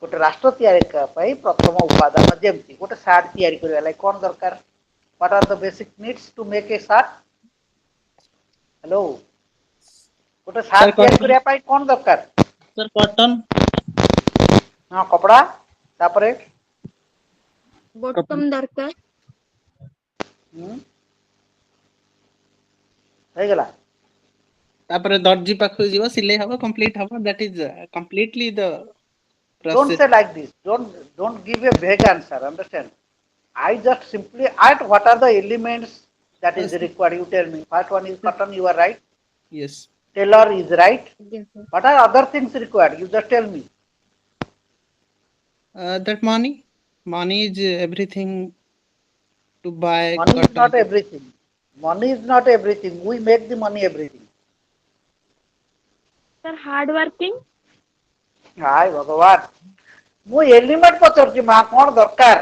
गोटे राष्ट्र तैयारी प्रथम उपादान जमती गोटे सार्ट तैयारी करने लगे कौन दरकार what are the basic needs to make a sort हेलो गोटे सार्ट तैयारी करने कौन दरकार सर कॉटन हाँ कपड़ा तापरे बॉटम दरकार हो गला तापर दर्जी पाखु जीव सिले हबो कंप्लीट हबो that is completely the don't process say like this don't give a vague answer understand I just simply add what are the elements that is required you tell me first one is cotton you are right yes tailor is right Yes, sir. what are other things required you just tell me that money is everything to buy money is cotton not everything money is not everything we make the money everything Sir, hard working. हाय भगवान मु element पचरछि मा कोन दरकार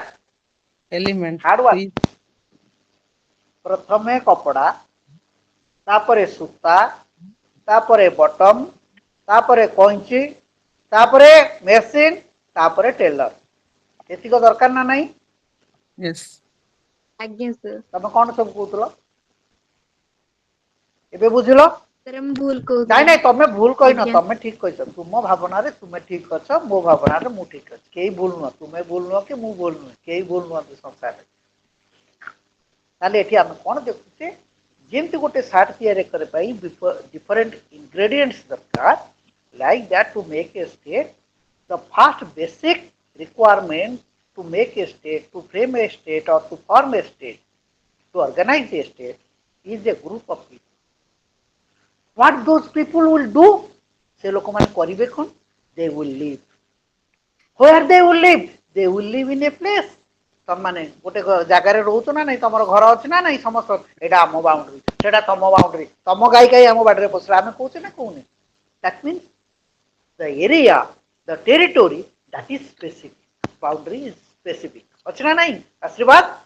element hard work प्रथमे कपड़ा तापरे सूता तापरे button तापरे कंची तापरे मेसिन तापरे टेलर एतिको दरकार ना नहीं yes आज्ञा सर तमे कोन सब कहतलो एबे बुझिलो सर हम भूल को नहीं नहीं तमे भूल कहि न आज्ञा। तमे ठीक कहिस तुम भावना रे तुमे ठीक अछ मो भावना रे मु ठीक अछ केही भूल न तुमे भूल न कि मु भूल न केही भूल न संसार रे ताले एठी हम कोन देखुचे जेमति गोटे सार्ट तैयारी करे पई डिफरेंट इंग्रेडिएंट्स दरकार like that to make a state the first basic requirement to make a state to frame a state or to form a state to organise a state is a group of people what those people will do se lok man karibe kon they will live where they will live in a place तम माने गोटे जगार रोच ना नहीं तुम घर अच्छे ना नहीं समस्त यहाँ आम बाउंड्री से तुम बाउंड्री तुम गाई गाई आम बाड़ी में पसला आम कौचे ना कहूने that means the area the territory that is specific boundary is specific अच्छे ना नहीं आशीर्वाद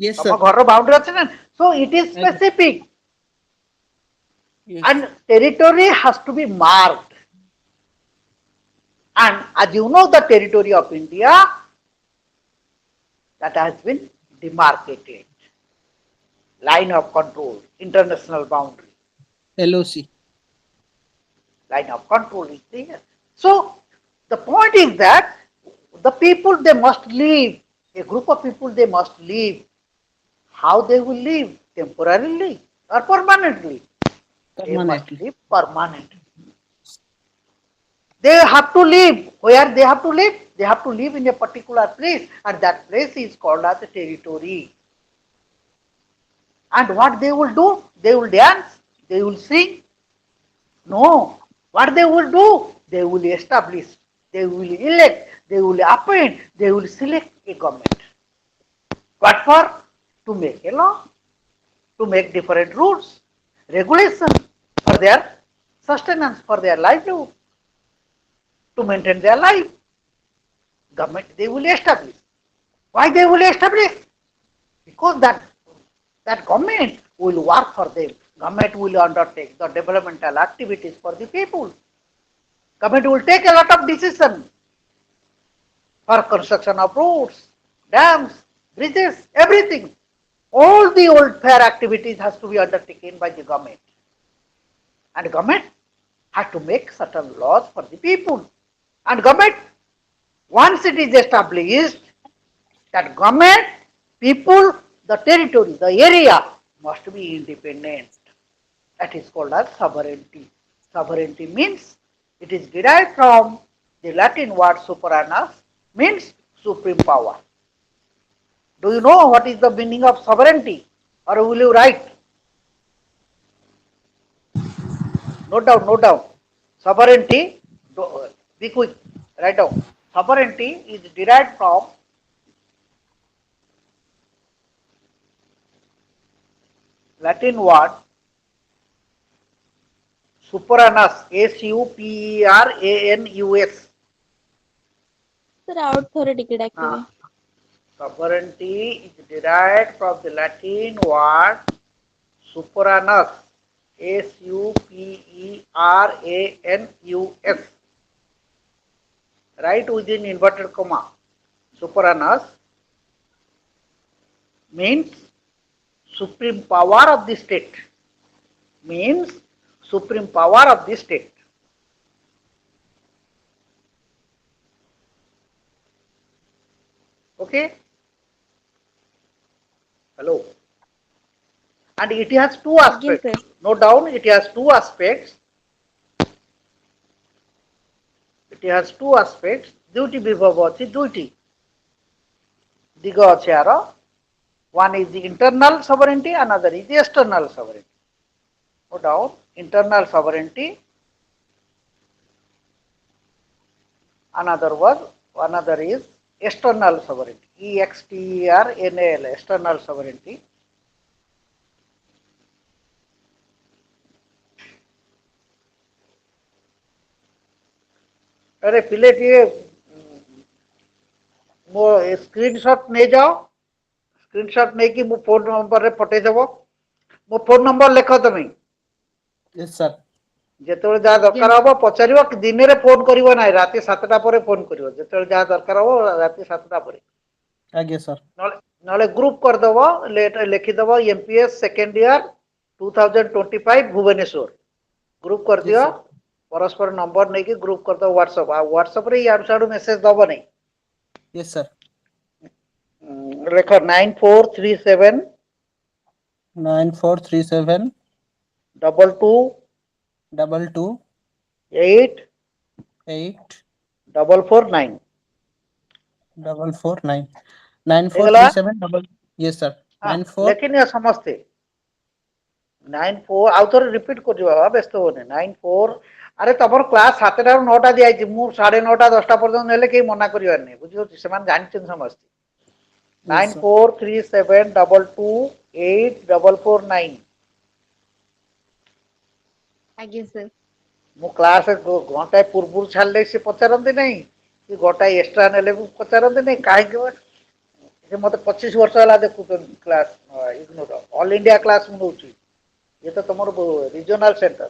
yes तुम sir घर बाउंड्री अच्छे ना so it is specific yes. and territory has to be marked and as you know the territory of India that has been demarcated line of control international boundary LOC line of control is there so the point is that the people they must live a group of people they must live how they will live temporarily or permanently they must permanently live permanently. They have to live. Where they have to live? They have to live in a particular place, and that place is called as a territory. And what they will do? They will dance. They will sing. No. What they will do? They will establish. They will elect. They will appoint. They will select a government. What for? To make a law. To make different rules, regulations for their sustenance, for their livelihood, to maintain their life. Government they will establish. Why they will establish? Because that government will work for them. Government will undertake the developmental activities for the people. Government will take a lot of decisions for construction of roads, dams, bridges, everything. All the old fair activities has to be undertaken by the government. And government has to make certain laws for the people. And government, once it is established, that government, people, the territory, the area must be independent. That is called as sovereignty. Sovereignty means it is derived from the Latin word sovereignus, means supreme power. Do you know what is the meaning of sovereignty? Or will you write? Note down, note down. Sovereignty, be quick, write down. Sovereignty is derived from Latin word superanus, SUPERANUS. Sir authority के डाकिए Sovereignty is derived from the Latin word superanus, SUPERANUS. write within inverted comma, supranos means supreme power of the state. Means supreme power of the state. Okay? Hello. And it has two aspects. sir. No doubt it has two aspects. It has two aspects. Duty bibhava ଅଛି ଦୁଇଟି ଦିଗ ଅଛି ଆର. One is the internal sovereignty, another is the external sovereignty. No doubt, internal sovereignty. Another is external sovereignty. EXTERNAL, external sovereignty. अरे पिले TA मो screenshot नहीं जाओ screenshot नहीं कि मो फोन नंबर रे पठे देबो मो फोन नंबर लेखो तमे Yes, sir. जेतेबेले जा दरकार हबो पचारिबो दिन रे फोन करिवो नाही राती 7टा परे फोन करिवो जेतेबेले जा दरकार हबो राती 7टा परे आगे सर. नले ग्रुप कर देबो लिखि देबो MPS second year 2025 Bhubaneswar group कर दियो Yes, sir. परस्पर नंबर नहीं कि ग्रुप कर दो व्हाट्सएप आ व्हाट्सएप रे यार साडू मेसेज दबो नहीं. Yes, sir. लेख 9437 9437 22 22 8 8 449 449 ହେଇଗଲା 9437 double. Yes, sir. हाँ 94. लेकिन ये समझते 94 आउ थोड़े रिपीट कर दियो व्यस्त होने 94 अरे तमर क्लास 7टा रु 9टा दिया छि मु 9:30 10टा पर्यंत नेले के मना करिवार नै बुझियो सेमान जानिछन समझते. Yes, sir. 9437 22 8 449 ଆଜ୍ଞା ସାର୍. मु क्लास घंटा पूर्व छाड़े से पचारती ना कि गोटा एक्सट्रा नेले पचारती ना कहीं मत 25 वर्ष है देखु class ignore all India class मुझे ये तो तुम regional centre.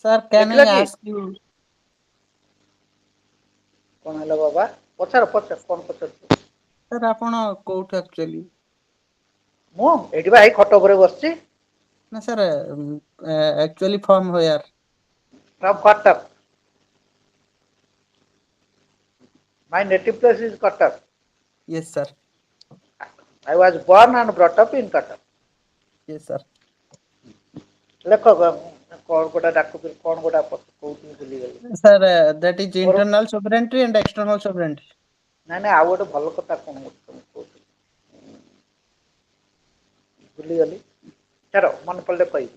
Sir, can I ask you? कौन है बाबा पचार पचार कौन पचार Sir, आपण कोट actually? मु एठी भाई खट ऊपर बसछि. ना sir, actually from where? From Cuttack. My native place is Cuttack. Yes, sir. I was born and brought up in Cuttack. Yes, sir. लेखो कौन गोटा डाकु कौन गोटा कहउथि भूली गेली. Sir, that is internal sovereignty and external sovereignty. ना ना आउ गोटे भल कथा कौन कहउथि भूली गेली. चलो मन पड़े कहि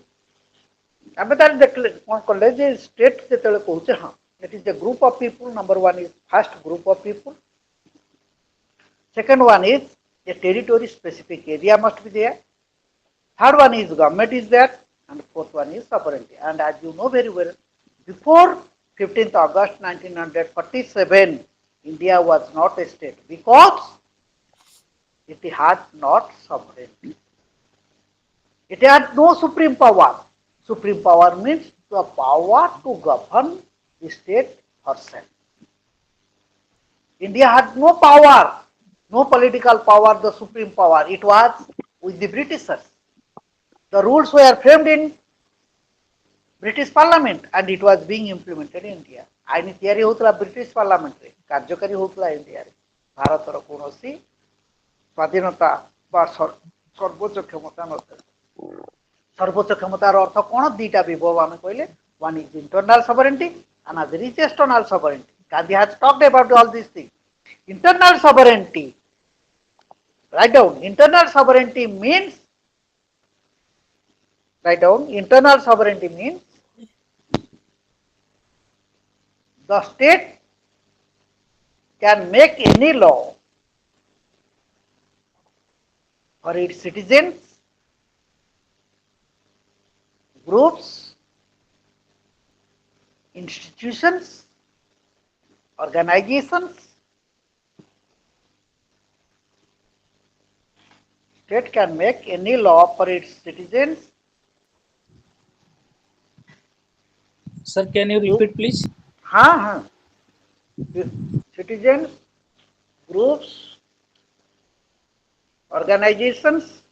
आमे तार देखले कौन कले जे स्टेट जेतेले कहउछे हां it is the group of people. Number 1 is first group of people. Second one is a territory specific area must be there. Third one is government is there. And fourth one is sovereignty. And as you know very well, before 15th August 1947, India was not a state because it had not sovereignty. It had no supreme power. Supreme power means the power to govern the state herself. India had no power. No political power, the supreme power. It was with the Britishers. The rules were framed in British Parliament and it was being implemented in India. आईन तैयारी होतला British parliament रे कार्यकारी होतला India रे. भारत रो कोनोसी स्वाधीनता बा सर्वोच्च क्षमता नथला. सर्वोच्च क्षमतार अर्थ कोन दीटा विभव आमे कहले. One is internal sovereignty, another is external sovereignty. Gandhi has talked about all these things. Internal sovereignty. Write down. Internal sovereignty means. Write down. Internal sovereignty means the state can make any law for its citizens, groups, institutions, organizations. State can make any law for its citizens. Sir, can you repeat please? हाँ हाँ citizens, groups, organizations,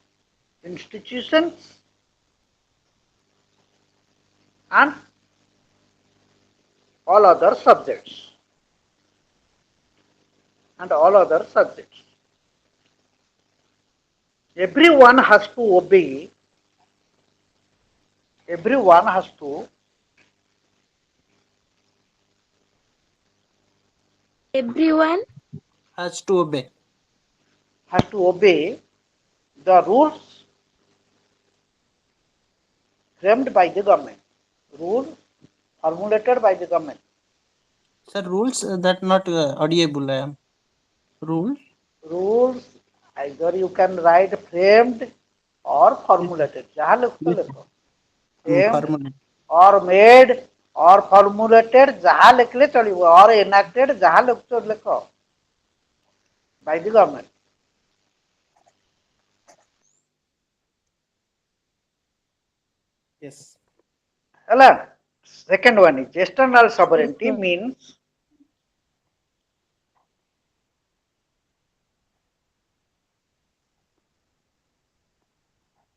institutions, and all other subjects. And all other subjects. Everyone has to obey. Everyone Everyone Has to obey. has to obey the rules framed by the government. Rules formulated by the government. Sir, rules that not audible. I am rule. Rules either you can write framed or formulated. जहाँ लिखो लिखो. Framed Formula. or made or formulated जहाँ लिखले चलिए or enacted जहाँ लिखो लिखो by the government. Yes. Hello. Second one is external sovereignty means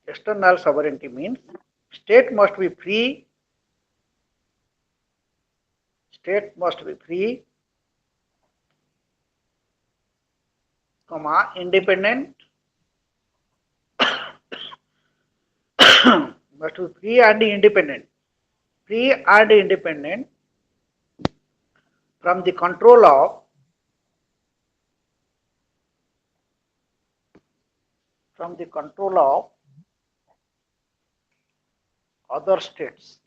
external sovereignty means state must be free. State must be free, comma independent. Must be free and independent. Free and independent from the control of other states.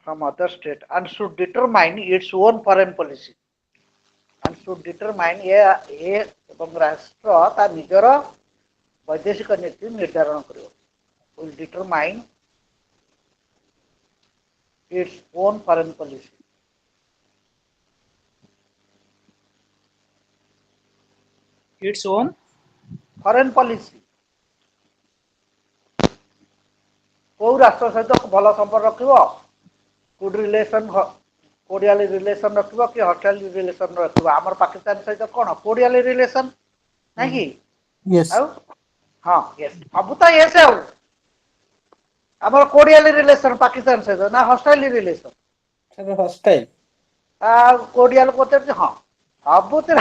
From other state and should determine its own foreign policy. And should determine ए एवं राष्ट्र ता निजर वैदेशिक नीति निर्धारण करियो. Will determine its own foreign policy. Its own Foreign policy. कोउ राष्ट्र सहित भल संपर्क रखिबो. Good relation cordial relation रखिबो कि hostile relation रखिबो. हमर पाकिस्तान सहित कोन cordial relation नै कि? Yes. आउ हां यस अब तो यस आउ हमर cordial relation पाकिस्तान सहित ना hostile relation. Sir, hostile. cordial कोते हां सब तो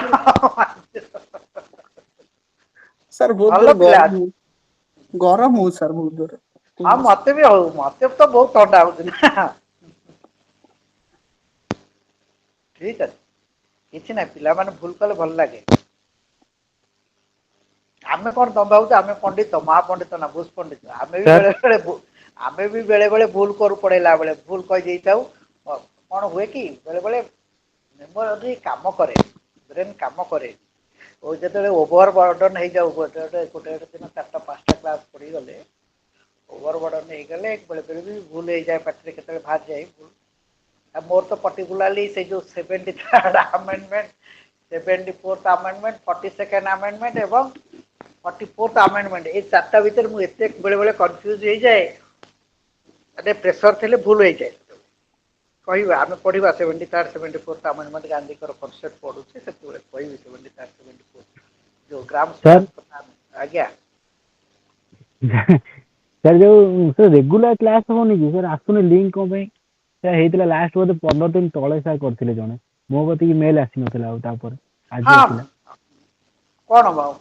Sir, बहुत ଭଲ दूर ପିଲା. गरम हो sir बहुत दूर. हाँ मते भी हो मते तो बहुत ठंडा होउछ ना. ठीक है किछि ना पिला माने भूल कले भल लागे. आमे कोन दबाउछ आमे पंडित महापंडित ना बुझ पंडित आमे भी बेले बेले भूल करू पड़ेला बेले भूल कहि देई थाउ कोन हुए कि बेले बेले मेमोरी काम करे ब्रेन काम करे ओ जते ओवर बर्डन हे जाउ गोटे दिन 4टा 5टा क्लास पढ़ी गले ओवर बर्डन हे गले बेले बेले भी भूल हे जाए पाठरे केते भाग जाए भूल. मोर तो पर्टिकुलरली से जो 73rd amendment 74th amendment 42nd amendment एवं 44th अमेंडमेंट ए चारटा भीतर मु एते बेले बेले कंफ्यूज हे जाए अरे प्रेशर थिले भूल हे जाए कहबा आमे पढिबा 73rd 74th अमेंडमेंट गांधी कर कॉन्सेप्ट पढु छे से पूरे कहबी 73rd 74th जो ग्राम सर आज्ञा सर जो सर रेगुलर क्लास होनी कि सर आसुने लिंक को पे सर हेतला लास्ट बोधे 15 दिन तळे सर करथिले जने मो गति की मेल आसी नथला आ तापर आज आसीला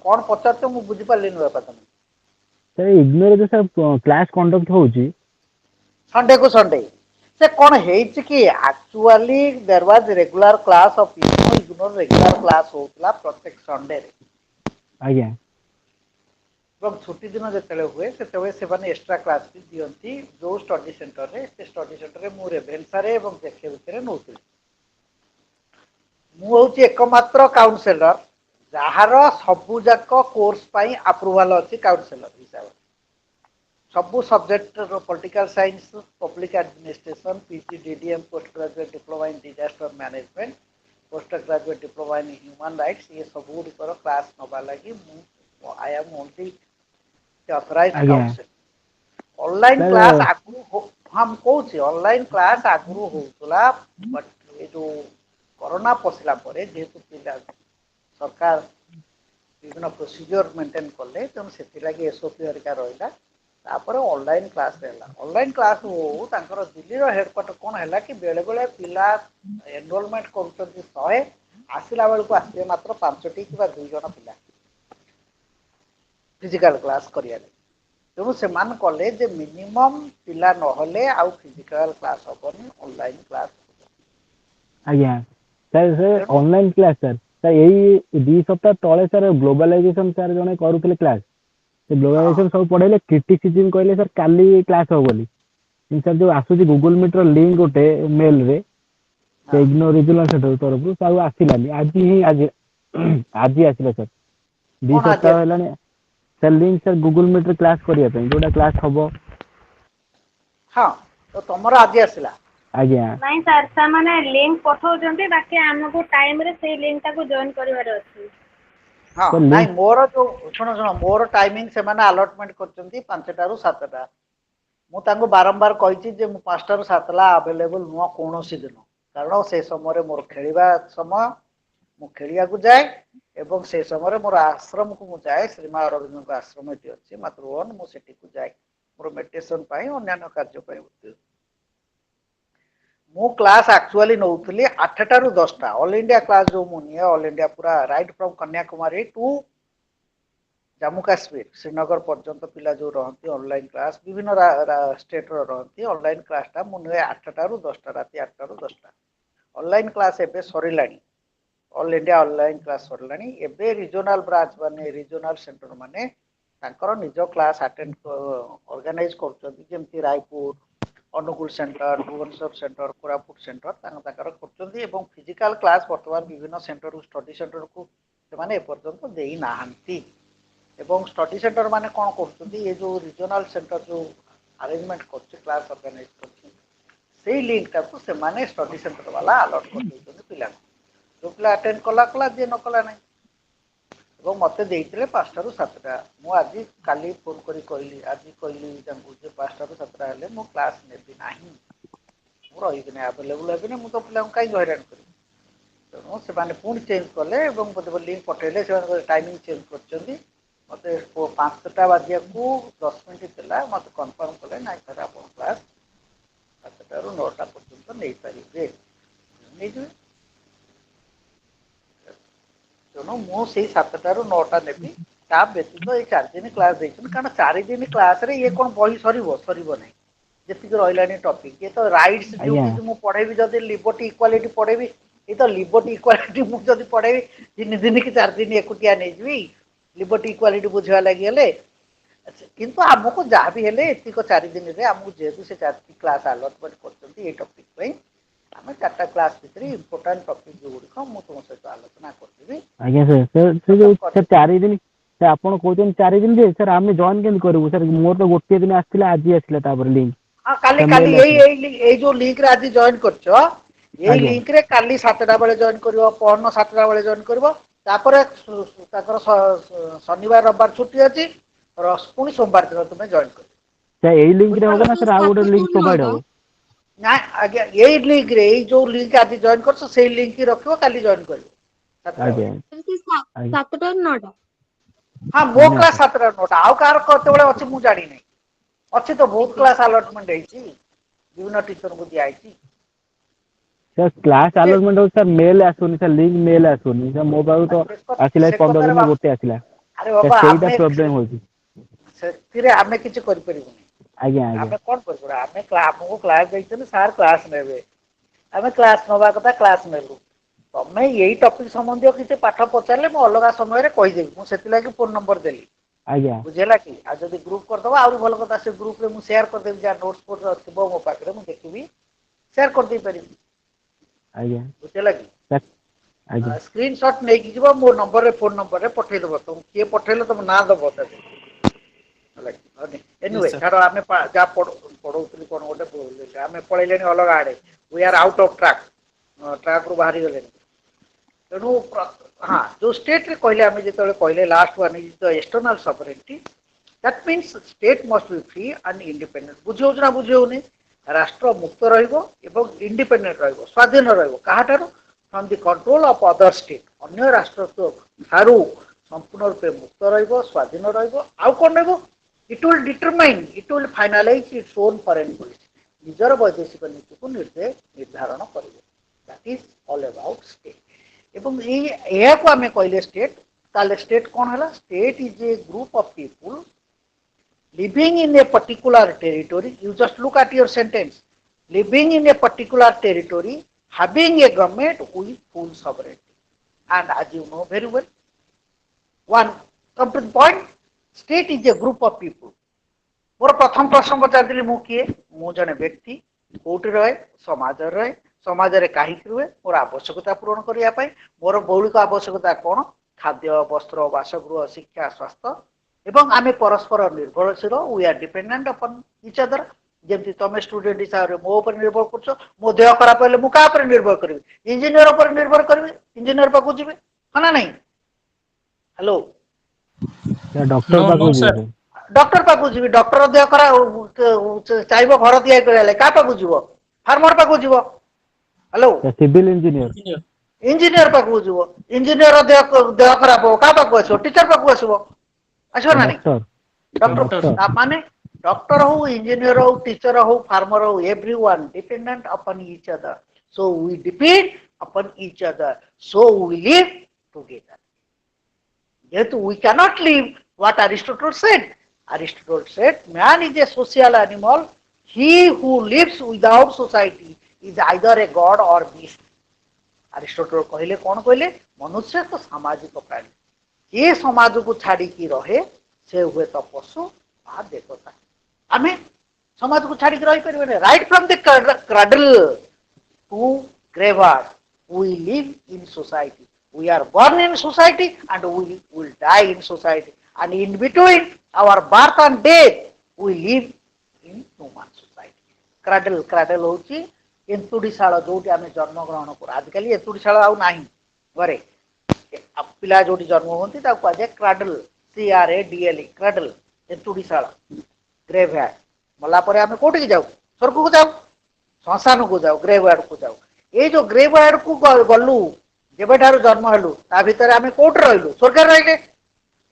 कोन पचारते मु बुझी पालिन बापा तमे सर इग्नोर जो सर क्लास कंडक्ट होउची संडे को संडे से कौन है कि actually there was regular class of ignore regular class होतला प्रत्येक संडे रे आज्ञा एवं छुट्टी दिन जते हुए से माने एक्स्ट्रा क्लास भी दियंती जो स्टडी सेंटर रे मु रेभेन्सा रे एवं देखे भितर नउतली मु होची एकमात्र काउंसलर जहार सबु जाक कोर्स पई अप्रूवल अछि काउंसलर हिसाब सबु subject political science public administration PG DDM post graduate diploma in disaster management post graduate diploma in human rights ये सबु रिकर क्लास नबा लागि I am only authorised council online sir class आगु हम कहूँ ऑनलाइन क्लास आगु होता but ये जो कोरोना पशिला जेहेतु पिला सरकार विभिन्न प्रोसीजर मेंटेन कले तेणु से एसओपी हरिका रहा तापर ऑनलाइन क्लास ऑनलाइन क्लास हो दिल्ली हेडक्वार्टर कौन है कि बेले बेले पिला एनरोलमेंट कर 100 आसला बेलू आसवे मात्र 5टी कि 2 जन पिला फिजिकल क्लास करिया तेणु से कले जे मिनिमम पिला नहले आउ फिजिकल क्लास हेनी ऑनलाइन क्लास आज्ञा सर सर तेणु ऑनलाइन क्लास सर सर यही 2 सप्ताह तले सर ग्लोबलाइजेशन सर जने करूले क्लास से हाँ ग्लोबलाइजेशन सब पढ़ेले क्रिटिसिज्म कहले सर काली क्लास हो बोली सर जो आसुची गूगल मीट रो लिंक गोटे मेल रे से हाँ इग्नोर रीजनल सेंटर तरफ से आसिलानी आज ही आज आसिला सर 2 कौन आज सप्ताह हेलानी sir link sir Google Meet रे क्लास करिया पे जोटा क्लास हबो हाँ तो तुमर आज आसला आज्ञा ନାଇଁ ସାର୍ ସେମାନେ ଲିଙ୍କ ପଠାଉଛନ୍ତି ବାକି ଆମକୁ ଟାଇମରେ ସେଇ ଲିଙ୍କଟାକୁ ଜଏନ୍ କରିବାର ଅଛି। हाँ सर नाଇଁ लिंक मोर जो शुण शुण मोर टाइमिंग से अलटमेंट कर 5टा ରୁ 7ଟା मुझे बारंबार कही जे 5टा ରୁ 7ଟା आवेलेबल नुह कौन दिन कारण से समय मोर खेलिया समय मु खेलिया को जाए एवं से समय मोर आश्रम को जाए श्रीमा अरविंद आश्रम ये अच्छे मातृभवन मुझे जाए मोर मेडिटेशन अन्य कार्य मु क्लास एक्चुअली नौली 8टा ରୁ 10ଟା ऑल इंडिया क्लास जो मुझे ऑल इंडिया पूरा right from Kanyakumari to Jammu Kashmir Srinagar पर्यंत पिला जो रहती ऑनलाइन क्लास विभिन्न स्टेट रहती ऑनलाइन क्लासटा मुझे 8टा ରୁ 10ଟା राति 8टा ରୁ 10ଟା ऑनलाइन क्लास एबे सरिलानी ऑल इंडिया ऑनलाइन क्लास सरिलानी एबे रीजनल ब्रांच माने रीजनल सेंटर माने तांकर निज क्लास अटेंड ऑर्गेनाइज करछथि जेमति Raipur Angul centre Bhubaneswar centre Koraput centre करछथि एवं फिजिकल क्लास वर्तमान विभिन्न सेंटर स्टडी सेंटर को से एपर्यंत देई नाहंती एवं स्टडी सेंटर माने कौन कर ये जो रीजनल सेंटर जो अरेंजमेंट कर क्लास ऑर्गेनाइज कर लिंक टाक से स्टडी सेंटर वाला अलर्ट कर पिला जो पिला अटेंड कला कला जी न कला ना मत 5टा ରୁ 7ଟା मु आज काली फोन करी कहली आज कहली 5टा ରୁ 7ଟା हेले मो क्लास नेबी नाही मु रही आवेलेबल हेबी मु तो पिला कहीं हैरान करी तेणु से पुणी चेंज कले लिंक पठेले टाइमिंग चेंज कर मत 5टा बाजिया को 10 मिनट था मत कन्फर्म कले ना सर आप क्लास 7टा ରୁ 9ଟା पर्यंत नहीं पारे नहीं तेणु मुझे 7टा ରୁ 9ଟା नेबी ता व्यतीत ये 4 दिन क्लास देते कारण 4 दिन क्लास रे ये कौन बही सर ना जी रही टपिक ये तो राइट्स आज्ञा ड्यूटीज मुझे पढ़ेबी जब लिबर्टी इक्वालिटी पढ़ेबी ये तो लिबर्टी इक्वालिटी मुझे पढ़ेबी 3 दिन कि 4 दिन एकुटिया नहीं जी लिबर्टी इक्वालिटी बुझा लगे किंतु आमको जहाँ भी हेले एतिक 4 दिन में आमको जेहेतु से 4 क्लास अलटमेंट कर टपिक आम 4टा क्लास भितर इंपोर्टाट टपिक जो गुड़िक मुझे तुम सहित आलोचना करी आज्ञा सर सर से जो सर 4 दिन सर आपन कहते 4 दिन जे सर आम जॉइन केमती करूँ सर मोर तो गोटे दिन आसला आज आसला लिंक हाँ काली सर काली मेल आसला यही जो लिंक रे आज जॉइन करछ यही आज्ञा लिंक रे काली 7टा बेले जॉइन करिवो पहरन 7टा बेले जॉइन करिवो तापर ताकर शनिवार रविवार छुट्टी अछि पुणी सोमवार दिन तुम्हें जॉइन कर सर यही लिंक रे होगा ना बुझिपाल सर आउ गोटे लिंक प्रोवाइड हो ना आज्ञा यही लिंक रे जो लिंक आज जॉइन करछ से लिंक ही रखिवो काली जॉइन करिवो 7टा आज्ञा बेले आज्ञा 7ଟା ରୁ 9ଟା हाँ मो धन्यवाद क्लास 7टा 9टा आउ कार केतबेले अछि मु जानि नै अछि तो बहुत क्लास अलॉटमेंट हेछि विभिन्न टीचर को दिया हेछि सर क्लास अलॉटमेंट हो सर मेल आसुनी सर लिंक मेल आसुनी सर मो पाऊ तो आसिला 15 दिन में गोटे आसिला अरे सर बाबा सेईटा आमे प्रॉब्लम होची से आमे किछि करि परिबुनी आज्ञा आज्ञा आमे कोन करबो आमे आमको क्लास दैछन सर क्लास नेबे आमे क्लास नवा कथा क्लास नेलु तमे यही टॉपिक संबंधी किसी पाठ पचारे मुझे अलग समय कहीदेवी मुझे फोन नंबर देली आज्ञा बुझेगा कि आज जब ग्रुप करदे आहरी भल कथा से ग्रुप रे मुझे शेयर करदेवी जहाँ नोट्स फोट थी मो पाखे मुझे देखी शेयर करदे पारि आज्ञा बुझेगा कि सर आज्ञा स्क्रीनशॉट नहीं कि मो नंबर रे फोन नंबर रे पठेदेव तुम किए पठेले तुम ना दब एनिवे छाड़ आम जहाँ पढ़ौली कौन गोटे आम पढ़े अलग आड़े we are out of track track रू बाहरी गले तेणु हाँ जो स्टेट रे कहले आम जो कहले last one is the external sovereignty That means state must be free and independent. बुझे ना बुझे राष्ट्र मुक्त रहिबो independent रहिबो स्वाधीन रहिबो काहाठारो from the control of other state अन्य राष्ट्र तो थारू संपूर्ण रूपे मुक्त रहिबो स्वाधीन रहिबो आउ कोन रहिबो it will determine it will finalize its own foreign policy निजर वैदेशिक नीति को निर्धारण करिबो that is all about state एवं एया को आमे कहले state ताले state कोन हला state is a group of people living in a particular territory. You just look at your sentence. Living in a particular territory, having a government with full sovereignty. And as you know very well, one come to the point, state is a group of people. मोर प्रथम प्रश्न पचारली मु किए मु जने व्यक्ति कोठी रहे समाज रे काहे रुए मोर आवश्यकता पूर्ण करिया पई मोर मौलिक आवश्यकता कोन खाद्य वस्त्र बासगृह शिक्षा स्वास्थ्य एवं आमे परस्पर निर्भरशील we are dependent upon each other जेमति तमे स्टूडेंट हिसाब रे मो पर निर्भर करछो मो देह खराब होले मु का पर निर्भर करबी इंजीनियर पर निर्भर करबी इंजीनियर पाकु जिबे हना नहीं हेलो या डॉक्टर पाकु जिबे डॉक्टर पाकु जिबे डॉक्टर देह खराब चाइबो घर दिया करले का पाकु जिवो फार्मर पाकु जिवो हेलो सिविल इंजीनियर इंजीनियर पाकु जिवो इंजीनियर देह खराब हो का पाकु आसो टीचर पाकु आसो आसो ना नहीं डॉक्टर माने डॉक्टर हो इंजीनियर हो टीचर हो फार्मर हो everyone dependent upon each other so we depend upon each other so we live together yet we cannot live what Aristotle said man is a social animal he who lives without society is either a god or beast Aristotle कहले कौन कहले मनुष्य तो सामाजिक प्राणी ये समाज को छाड़ी की रहे से हुए तो पशु आ देवता आमे समाज को छाड़ी की रही परिबे right from the cradle to graveyard we live in society we are born in society and we will die in society and in between our birth and death we live in human society cradle होची एंतुडीशाला जोटी आमे जन्म ग्रहण कर आजकल एंतुडीशाला आउ नाही घरे पिला जोटी जन्म होती ता को जे क्राडल CRADLE क्राडल एंतुडीशाला ग्रेवयार्ड मला परे आमे कोठी जाऊ स्वर्ग को जाऊ श्मशान को जाऊ ग्रेवयार्ड को जाऊ ए जो ग्रेवयार्ड को गल्लू जेबेठारु जन्म हेलु ता भितर आमे कोठ रहिलु स्वर्ग रहिले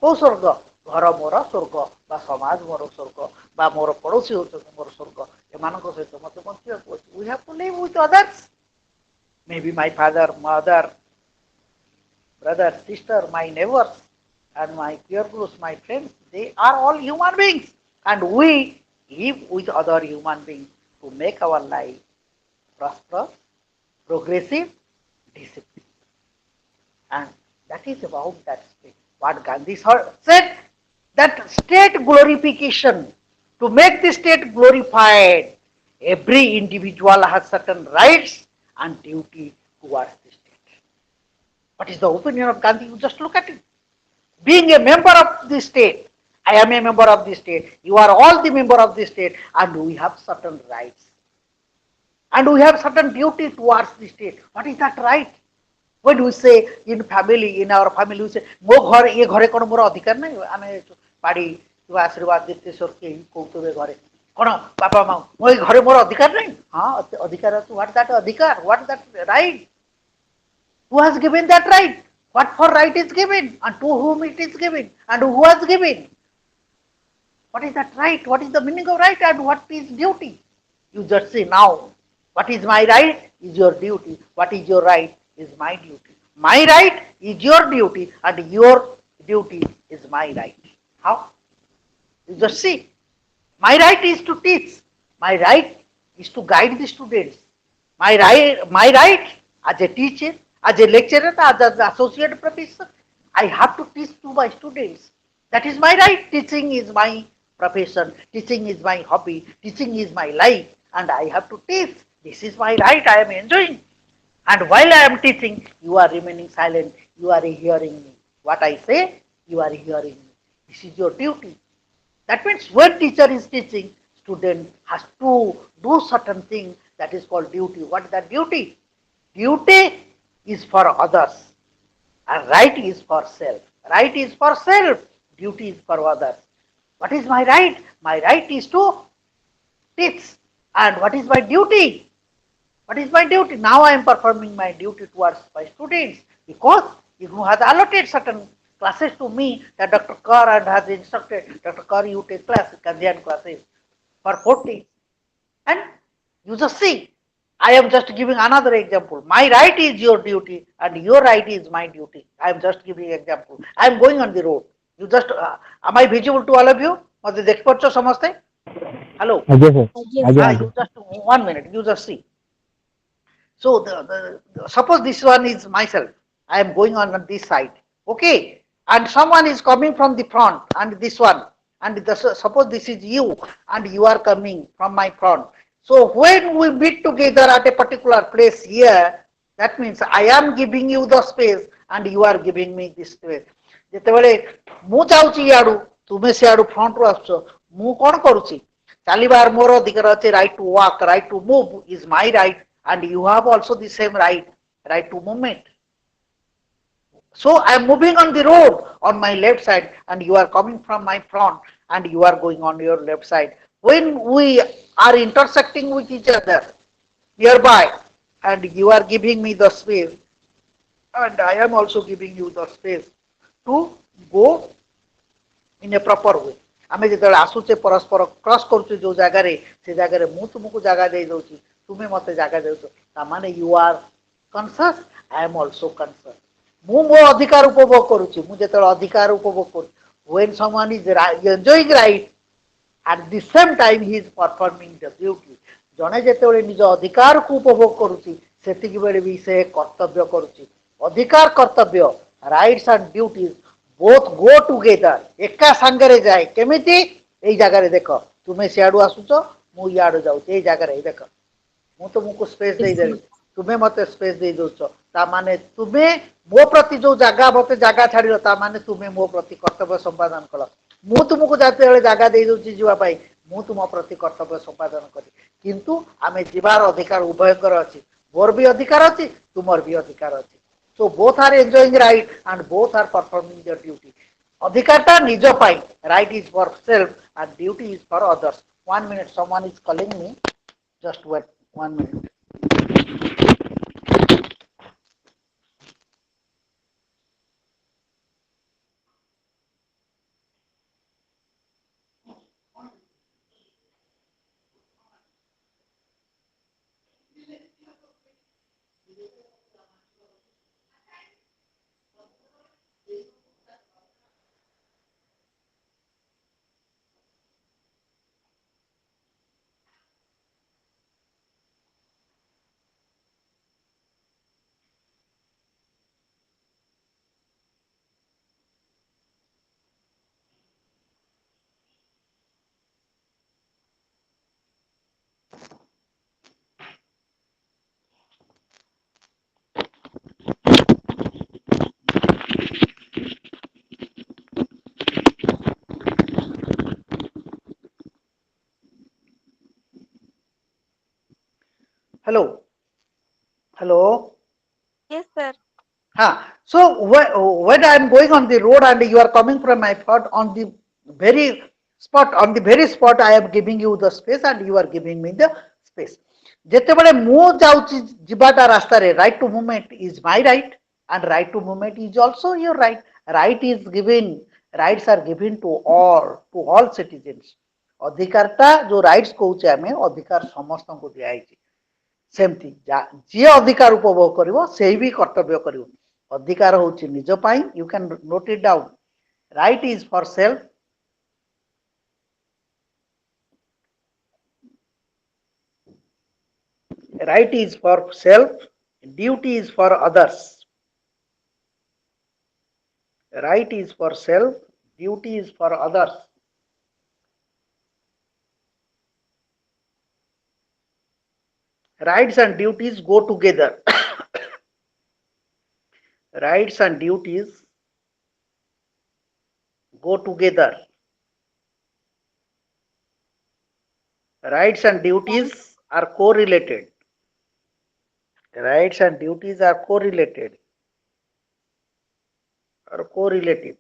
को स्वर्ग घर मोर स्वर्ग बा समाज मोर स्वर्ग बा मोर पड़ोसी हो मोर स्वर्ग एमानको सहित मते बंचिया we have to live with others may be my father mother brother sister my neighbours and my peer groups my friends they are all human beings and we live with other human beings to make our life prosperous progressive discipline and that is about that state what Gandhi said that state glorification to make the state glorified every individual has certain rights and duty towards the state what is the opinion of Gandhi you just look at it being a member of the state I am a member of the state you are all the member of the state and we have certain rights and we have certain duty towards the state what is that right when we say in family in our family we say mo ghar ye ghare kono mor adhikar nai ame padi tu आशीर्वाद देते sir के कहतबे घरे कोन बापा मा mo घरे मोर अधिकार नहीं हां अधिकार है what that अधिकार what that right who has given that right what for right is given and to whom it is given and who has given what is that right what is the meaning of right and what is duty you just say now what is my right is your duty what is your right is my duty my right is your duty and your duty is my right how you just see my right is to teach my right is to guide the students my right as a teacher as a lecturer, as an associate professor, I have to teach to my students. That is my right. Teaching is my profession. Teaching is my hobby. Teaching is my life. And I have to teach. This is my right. I am enjoying. And while I am teaching, you are remaining silent. You are hearing me. What I say, you are hearing me. This is your duty. That means when teacher is teaching, student has to do certain thing that is called duty. What is that duty? Duty is for others and right is for self. Right is for self, duty is for others. What is my right? My right is to teach. And what is my duty? What is my duty? Now I am performing my duty towards my students because you have allotted certain classes to me that Dr. Kaur and has instructed, Dr. Kaur, you take Kandian classes for 40. And you just see, I am just giving another example. My right is your duty and your right is my duty. I am just giving example. I am going on the road. You just, am I visible to all of you? मते देख पड़छो समझते? Hello. ଆଜ୍ଞା sir ଆଜ୍ଞା ଆଜ୍ଞା sir. ଆଜ୍ଞା You just 1 minute. You just see. So suppose this one is myself. I am going on this side. Okay. And someone is coming from the front and this one. And suppose this is you and you are coming from my front. So when we meet together at a particular place here, that means I am giving you the space and you are giving me this space. ଯେତେବେଳେ ମୁଁ ଯାଉଛି ଇଆଡୁ ତୁମେ ସିଆଡୁ ଫ୍ରଣ୍ଟରୁ ଆସୁଛ ମୁଁ କଣ କରୁଛି ଚାଲିବାର ମୋର ଅଧିକାର ଅଛି right to walk right to move is my right and you have also the same right to movement. So I am moving on the road on my left side and you are coming from my front and you are going on your left side. When we are intersecting with each other nearby and you are giving me the space and I am also giving you the space to go in a proper way. ଆମେ ଯେତେବେଳେ ଆସୁଛେ ପରସ୍ପର cross କରୁଛେ ଯୋଉ ଜାଗାରେ ସେ ଜାଗାରେ ମୁଁ ତୁମକୁ ଜାଗା ଦେଇ ଦଉଛି ତୁମେ ମତେ ଜାଗା ଦେଉଛ ତାମାନେ you are conscious I am also conscious ମୁଁ ମୋ ଅଧିକାର ଉପଭୋଗ କରୁଛି ମୁଁ ଯେତେବେଳେ ଅଧିକାର ଉପଭୋଗ କରୁଛି when someone is enjoying right at the same time he is performing the duty ଜଣେ ଯେତେବେଳେ ନିଜ ଅଧିକାରକୁ ଉପଭୋଗ କରୁଛି ସେତିକି ବେଳେ ବି ସେ କର୍ତ୍ତବ୍ୟ କରୁଛି ଅଧିକାର କର୍ତ୍ତବ୍ୟ rights and duties both go together ଏକା ସାଙ୍ଗରେ ଯାଏ କେମିତି ଏଇ ଜାଗାରେ ଦେଖ ତୁମେ ସିଆଡୁ ଆସୁଛ ମୁଁ ଇଆଡୁ ଯାଉଛି ଏଇ ଜାଗାରେ ଏଇ ଦେଖ ମୁଁ ତୁମକୁ ସ୍ପେସ୍ ଦେଇଦେଲି ତୁମେ ମତେ ସ୍ପେସ୍ ଦେଇ ଦଉଛ ତାମାନେ ତୁମେ ମୋ ପ୍ରତି ଯୋଉ ଜାଗା ମତେ ଜାଗା ଛାଡିଲ ତାମାନେ ତୁମେ ମୋ ପ୍ରତି କର୍ତ୍ତବ୍ୟ ସମ୍ପାଦନ କଲ ମୁଁ ତୁମକୁ ଯେତେବେଳେ ଜାଗା ଦେଇ ଦଉଛି ଯିବା ପାଇଁ ମୁଁ ତୁମ ପ୍ରତି କର୍ତ୍ତବ୍ୟ ସମ୍ପାଦନ କଲି କିନ୍ତୁ ଆମେ ଯିବାର ଅଧିକାର ଉଭୟଙ୍କର ଅଛି ମୋର ବି ଅଧିକାର ଅଛି ତୁମର ବି ଅଧିକାର ଅଛି so both are enjoying right and both are performing their duty ଅଧିକାରଟା ନିଜ ପାଇଁ right is for self and duty is for others 1 minute someone is calling me just wait 1 minute. Hello. Hello. Yes, sir. So when I am going on the road and you are coming from my spot on the very spot I am giving you the space and you are giving me the space. ଯେତେବେଳେ ମୁଁ ଯାଉଛି ଯିବାଟା ରାସ୍ତାରେ right to movement is my right and right to movement is also your right. Rights are given to all citizens. ଅଧିକାରଟା ଯୋଉ rights କହୁଛେ ଆମେ ଅଧିକାର ସମସ୍ତଙ୍କୁ ଦିଆଯାଇଛି ସେମିତି ଯିଏ ଅଧିକାର ଉପଭୋଗ କରିବ ସେଇ ବି କର୍ତ୍ତବ୍ୟ କରିବ ଅଧିକାର ହଉଛି ନିଜ ପାଇଁ you can note it down right is for self right is for self duty is for others right is for self duty is for others rights and duties go together rights and duties go together rights and duties are correlated rights and duties are correlated or correlative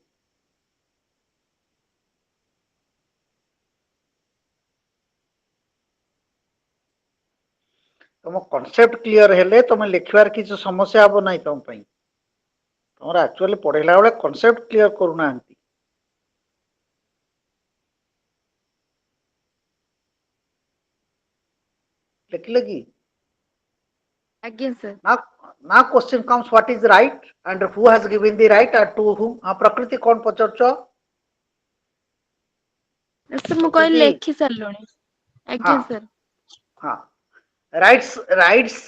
तुम concept clear हेले तुम लिखबार किसी समस्या हम ना तुम तुम actually पढ़ेला बेले कॉन्सेप्ट क्लियर करूना लिखले कि Again, sir. now question comes what is right and who has given the right and to whom प्रकृति कौन पचारछ Sir, ମୁଁ କହିଲି प्रकृति ଲେଖି ସାରିଲୁଣି। हाँ Again, sir. हाँ राइट्स राइट्स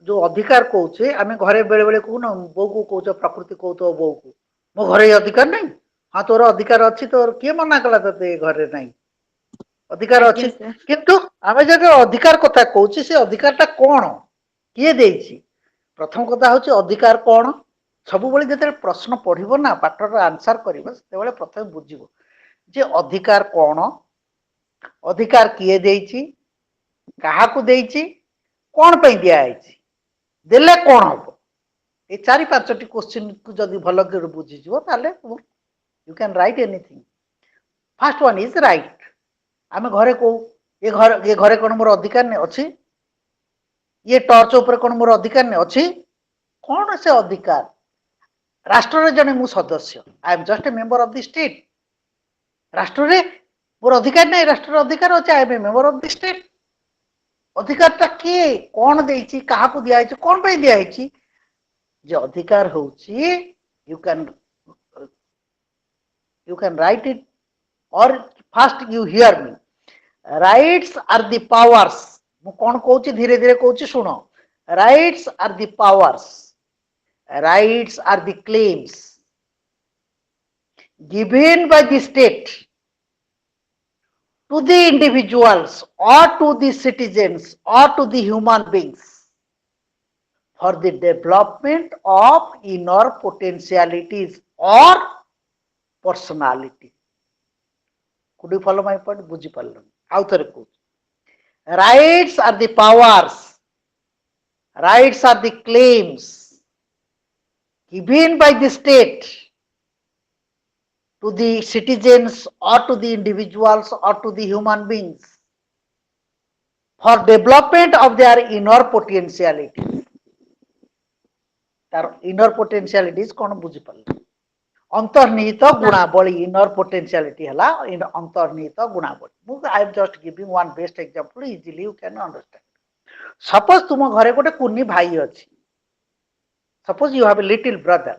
जो अधिकार कहूचे आम घरे बेले बेले कहू ना बो को कौच प्रकृति कहू तो बो को मो घरे अधिकार नहीं हाँ तोर अधिकार अच्छी तोर किए मना कला ते घरे नहीं अधिकार अच्छी Again, sir. किंतु आम जब अधिकार कथा कहूचे से अधिकारटा कौन किए देछि प्रथम कथा हूँ अधिकार कौन सब जो प्रश्न पढ़ो ना पाठर आंसर कर प्रथम बुझ जे अधिकार कौन अधिकार किए देछि काहाकू देछि कौन पे दिखाई देले कौन हम ये चारि पांचटी क्वेश्चन को जदि भल बुझीज you can write anything first one is right आम घरे कौ ये घरे कौन मोर अधिकार नहीं अच्छी ये टर्च उपर कौन मोर अधिकार नहीं अच्छी कौन से अधिकार राष्ट्र जने मु सदस्य I am just a member of the state राष्ट्र रे मोर अधिकार नहीं राष्ट्र अधिकार अच्छे I am a member of the state अधिकारटा किए कौन देछि काहाकू दिया कौन पे दिया जे अधिकार होछि यू कैन राइट इट और first you hear me rights are the powers मु कौन कहूछि धीरे धीरे कहूछि सुनो rights are the powers rights are the claims given by the state to the individuals or to the citizens or to the human beings for the development of inner potentialities or personality. Could you follow my point? बुझी पारलो आउ थरे को rights are the powers, rights are the claims given by the state to the citizens or to the individuals or to the human beings for development of their inner potentialities. तार inner potentialities कौन बुझी पारले अंतर्निहित गुणावली inner potentiality हला अंतर्निहित गुणावली I am just giving one best example easily you can understand. Suppose तुम घरे गोटे कुनी भाई अछि suppose you have a little brother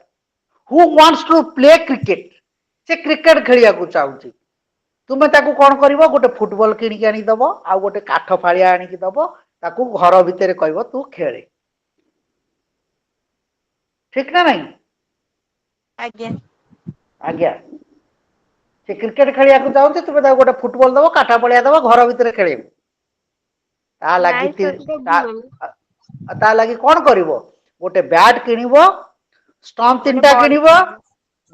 who wants to play cricket से क्रिकेट खेलिया को चाहूची तुमे ताकू कौन करिवो गोटे फुटबॉल किनिक आनी दबो आ गोटे काठ फाळिया आनी दबो ताकू घर भितर कहबो तू खेले ठीक ना नहीं Again. आज्ञा से क्रिकेट खेलिया को चाहूची तुमे ताकू गोटे फुटबॉल दबो काठ फाळिया दबो घर भितर खेलेबो ता लागि Nice, sir. ता लागि कौन करिवो गोटे बैट किनिवो स्टंप तीनटा किनिवो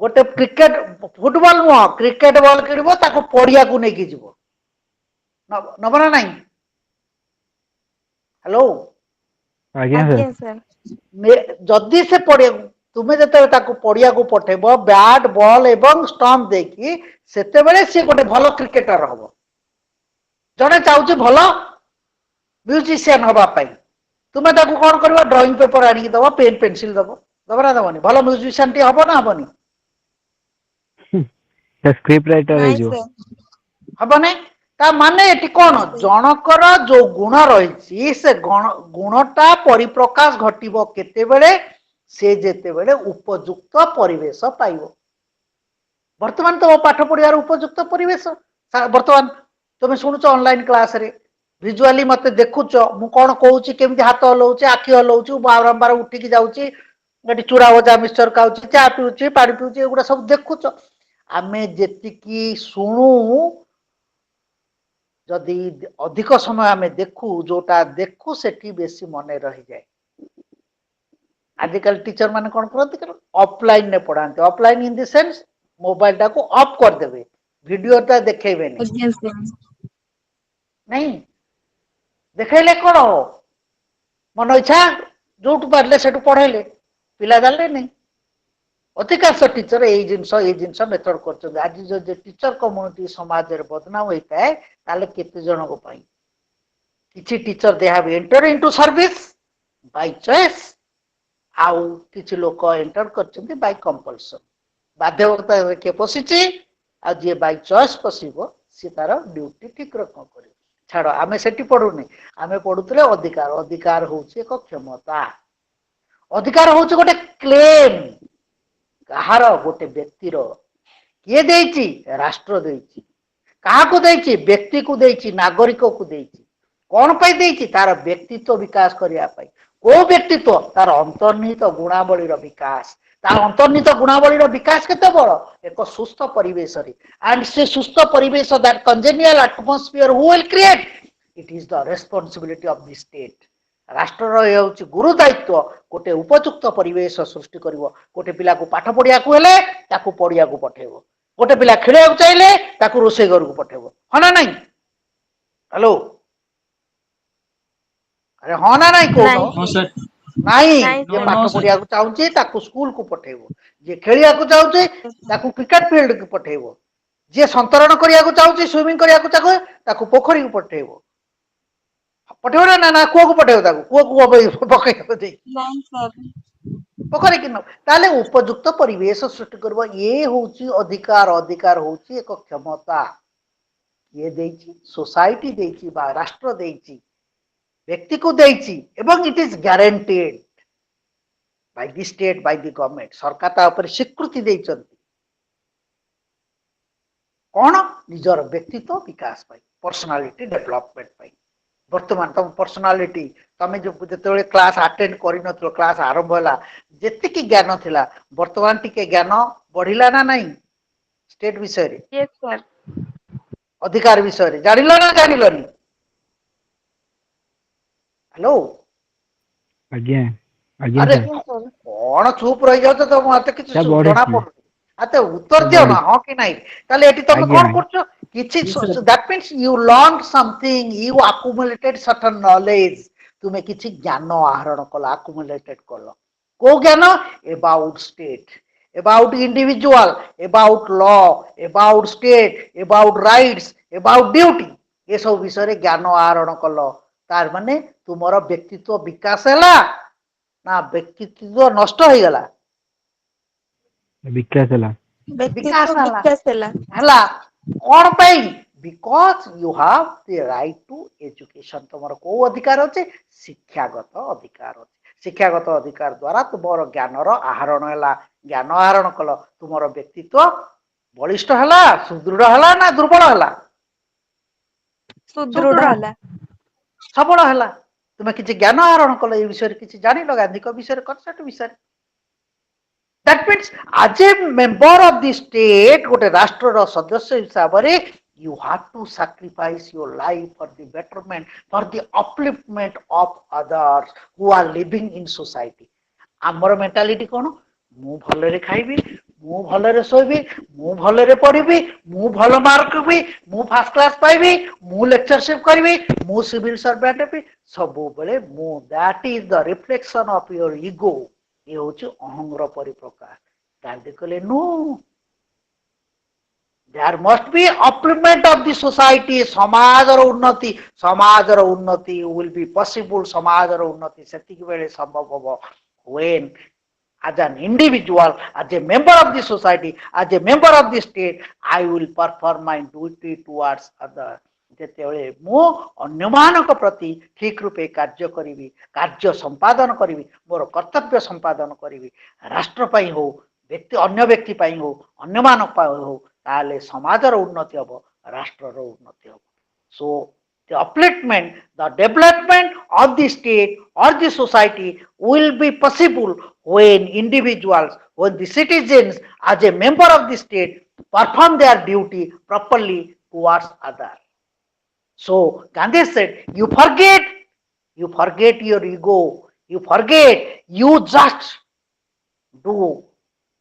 गोटे क्रिकेट फुटबॉल नुह क्रिकेट बॉल किणव ताको पड़िया को लेकिन जीव नब ना नहीं हेलो Again, sir. जदि से पड़िया तुम्हें जो पड़िया को पठेब बैट बॉल एवं स्टंप देखी सेते बेले सी गोटे भल क्रिकेटर हम जड़े चाहूँ भल म्यूजिशियन हवापाई तुम्हें कौन कर ड्रॉइंग पेपर आनिक दब पेन पेनसिल दब दब ना दबनी भल म्यूजिशियन टी हम ना हबनी स्क्रिप्ट राइटर Nice, जो sir. हबने ता माने एटी कोन जनकर जो गुण रही से गुणटा परिप्रकाश घटिबो केते बेले से जेते बेले उपयुक्त परिवेश पाइबो वर्तमान तो पाठ पढ़ियार उपयुक्त परिवेश वर्तमान तुम शुणुच ऑनलाइन क्लास रे विजुअली मते देखुच मु कोन कहूची केमति हाथ हलाउची आखि हलाउची बारंबार उठिकी जाउची गटी चूड़ा भजा मिक्सचर खाउची चा पिउची पानी पिउची एगुडा सब देखुच आमे जेतिकी शुणु जदि अधिक समय आमे देखु जोटा देखु सेठी बेसी मने रही जाए आजिकल टीचर माने कौन करते ऑफलाइन ने पढ़ाते offline in the sense mobile टा को ऑफ कर देबे वीडियो टा देखेबे नहीं Again, sir. नहीं देखेले कौन हो मन इच्छा जोटू पारले सेटू पढ़ेले पिला जाले नहीं अधिकांश टीचर ये जिनस मेथड कर आज जो टीचर कम्युनिटी समाज रे बदनाम होता है ताले केते जन को पाई किछि teacher they have enter into service by choice आउ किछि लोक एंटर करछन्ती बाय कंपल्सन बाध्यकता के पसिछि आ जे बाय चॉइस पसिबो से तार ड्यूटी ठीक रकम करियो छाड़ आमे सेठी पढुनी आमे पढुतले अधिकार अधिकार होउछि एक क्षमता अधिकार होउछि गोटे क्लेम कहार गोटे व्यक्तिर किए देइछि राष्ट्र देइछि काहाको देइछि व्यक्ति को देइछि नागरिक को देइछि कौन पाई देइछि तार व्यक्तित्व विकास करिया पाई को व्यक्तित्व तार अंतर्निहित गुणावलीर विकास तार अंतर्निहित गुणावलीर विकास केते बड़ एक सुस्थ परिवेश रे एंड से सुस्थ परिवेश that congenial atmosphere who will create it is the responsibility of the state राष्ट्र हेउछि गुरु दायित्व गोटे उपयुक्त परिवेश सृष्टि करिवो गोटे पिला को पाठ पढ़िया को हेले ताकू पढ़िया को पठेबो गोटे पिला खेलिया चाहिए ताकू रोषे घर को पठेबो हाँ ना नहीं हेलो अरे हाँ ना नहीं कौन नहीं हाँ सर नहीं नहीं जे सर पाठ नो सर पढ़िया को चाहूचे ताकू स्कूल को पठेबो जे खेलिया को चाहूचे ताकू क्रिकेट फील्ड को पठेबो जे संतरण करिया को चाहूचे स्विमिंग करिया को चाहूचे ताकू पोखरी को पठेबो पठेबो ना ना कुआ को पठेबो ताकू कुआ को पकैबो दे नहीं सर पोखरी कि ताले उपयुक्त परिवेश सृष्टि करबो ये होउची अधिकार अधिकार होउची एक क्षमता ये देइची सोसाइटी देइची बा राष्ट्र देइची व्यक्ति को देइची एवं it is guaranteed bye the state by the government सरकार ता ऊपर स्वीकृति देइचंती कौन निजर व्यक्तित्व विकास पाई पर्सनालिटी डेवलपमेंट पाई वर्तमान तुम पर्सनालिटी तमें जो जिते क्लास अटेंड कर क्लास आरंभ है जी ज्ञान थिला वर्तमान टिके ज्ञान बढ़िला ना नहीं स्टेट विषय रे यस सर अधिकार विषय रे जानिल ना जानिलनी हेलो आज्ञा आज्ञा अरे सर कौन चुप रही जाओ तो मत कि क्या जना बड़ी पड़ो आते उत्तर क्या दियो ना बड़ी हाँ कि नहीं ताले एटी तुम आज्ञा कौन करछो किछि जी sir that means you learn something you accumulated certain knowledge तुम्हें किछि ज्ञान आहरण कला अक्युमुलेटेड कलो को ज्ञान about state about individual about law about state about rights about duty ये सब विषय रे ज्ञान आहरण कलो तार माने तुमरो व्यक्तित्व विकास हैला ना व्यक्तित्व नष्ट हो गला विकास हला विकास व्यक्तित्व हला विकास ହେଲା हला कौन पाई because you have the right to education तुमर को अधिकार अछि शिक्षागत अधिकार अछि शिक्षागत अधिकार द्वारा तुमर ज्ञानर आहरण हैला ज्ञान आहरण कल तुमर व्यक्तित्व बलिष्ठ हैला सुदृढ़ हैला ना दुर्बल हैला ସୁଦୃଢ ହେଲା सबल हैला तुम किछि ज्ञान आहरण कल ए विषय किछि जानिल गांधी को विषय कॉन्सेप्ट विषय that means as a member of the state गोटे राष्ट्र सदस्य हिसाब रे you have to sacrifice your life for the betterment for the upliftment of others who are living in society आमर मेंटालिटी कोन मु भलरे खाइबी मु भलरे सोइबी मु भलरे पढिबी मु भल मार्क भी मु फर्स्ट क्लास पाइबी मु लेक्चरशिप करबी मु सिविल सर्वेंट भी सब बेले मु that is the reflection of your ego ये होची अहंग्र परिप्रकाश गांधी कहले no there must be upliftment of the society समाजर उन्नति विल बी पॉसिबल समाजर उन्नति सेतिक बेले संभव होबो when as an individual as a member of the society as a member of the state I will perform my duty towards others जेतेबेले मो अन्यमानक प्रति ठीक रूपे कार्य करिवि कार्य संपादन करिवि मोर कर्तव्य संपादन करिवि राष्ट्र पई हो व्यक्ति अन्य व्यक्ति पई हो अन्यमानक पई हो ताले समाजर उन्नति हबो राष्ट्रर उन्नति हबो सो the upliftment the development of the state or the society will be possible when individuals when the citizens as a member of the state perform their duty properly towards others. So Gandhi said, you forget your ego, you forget, you just do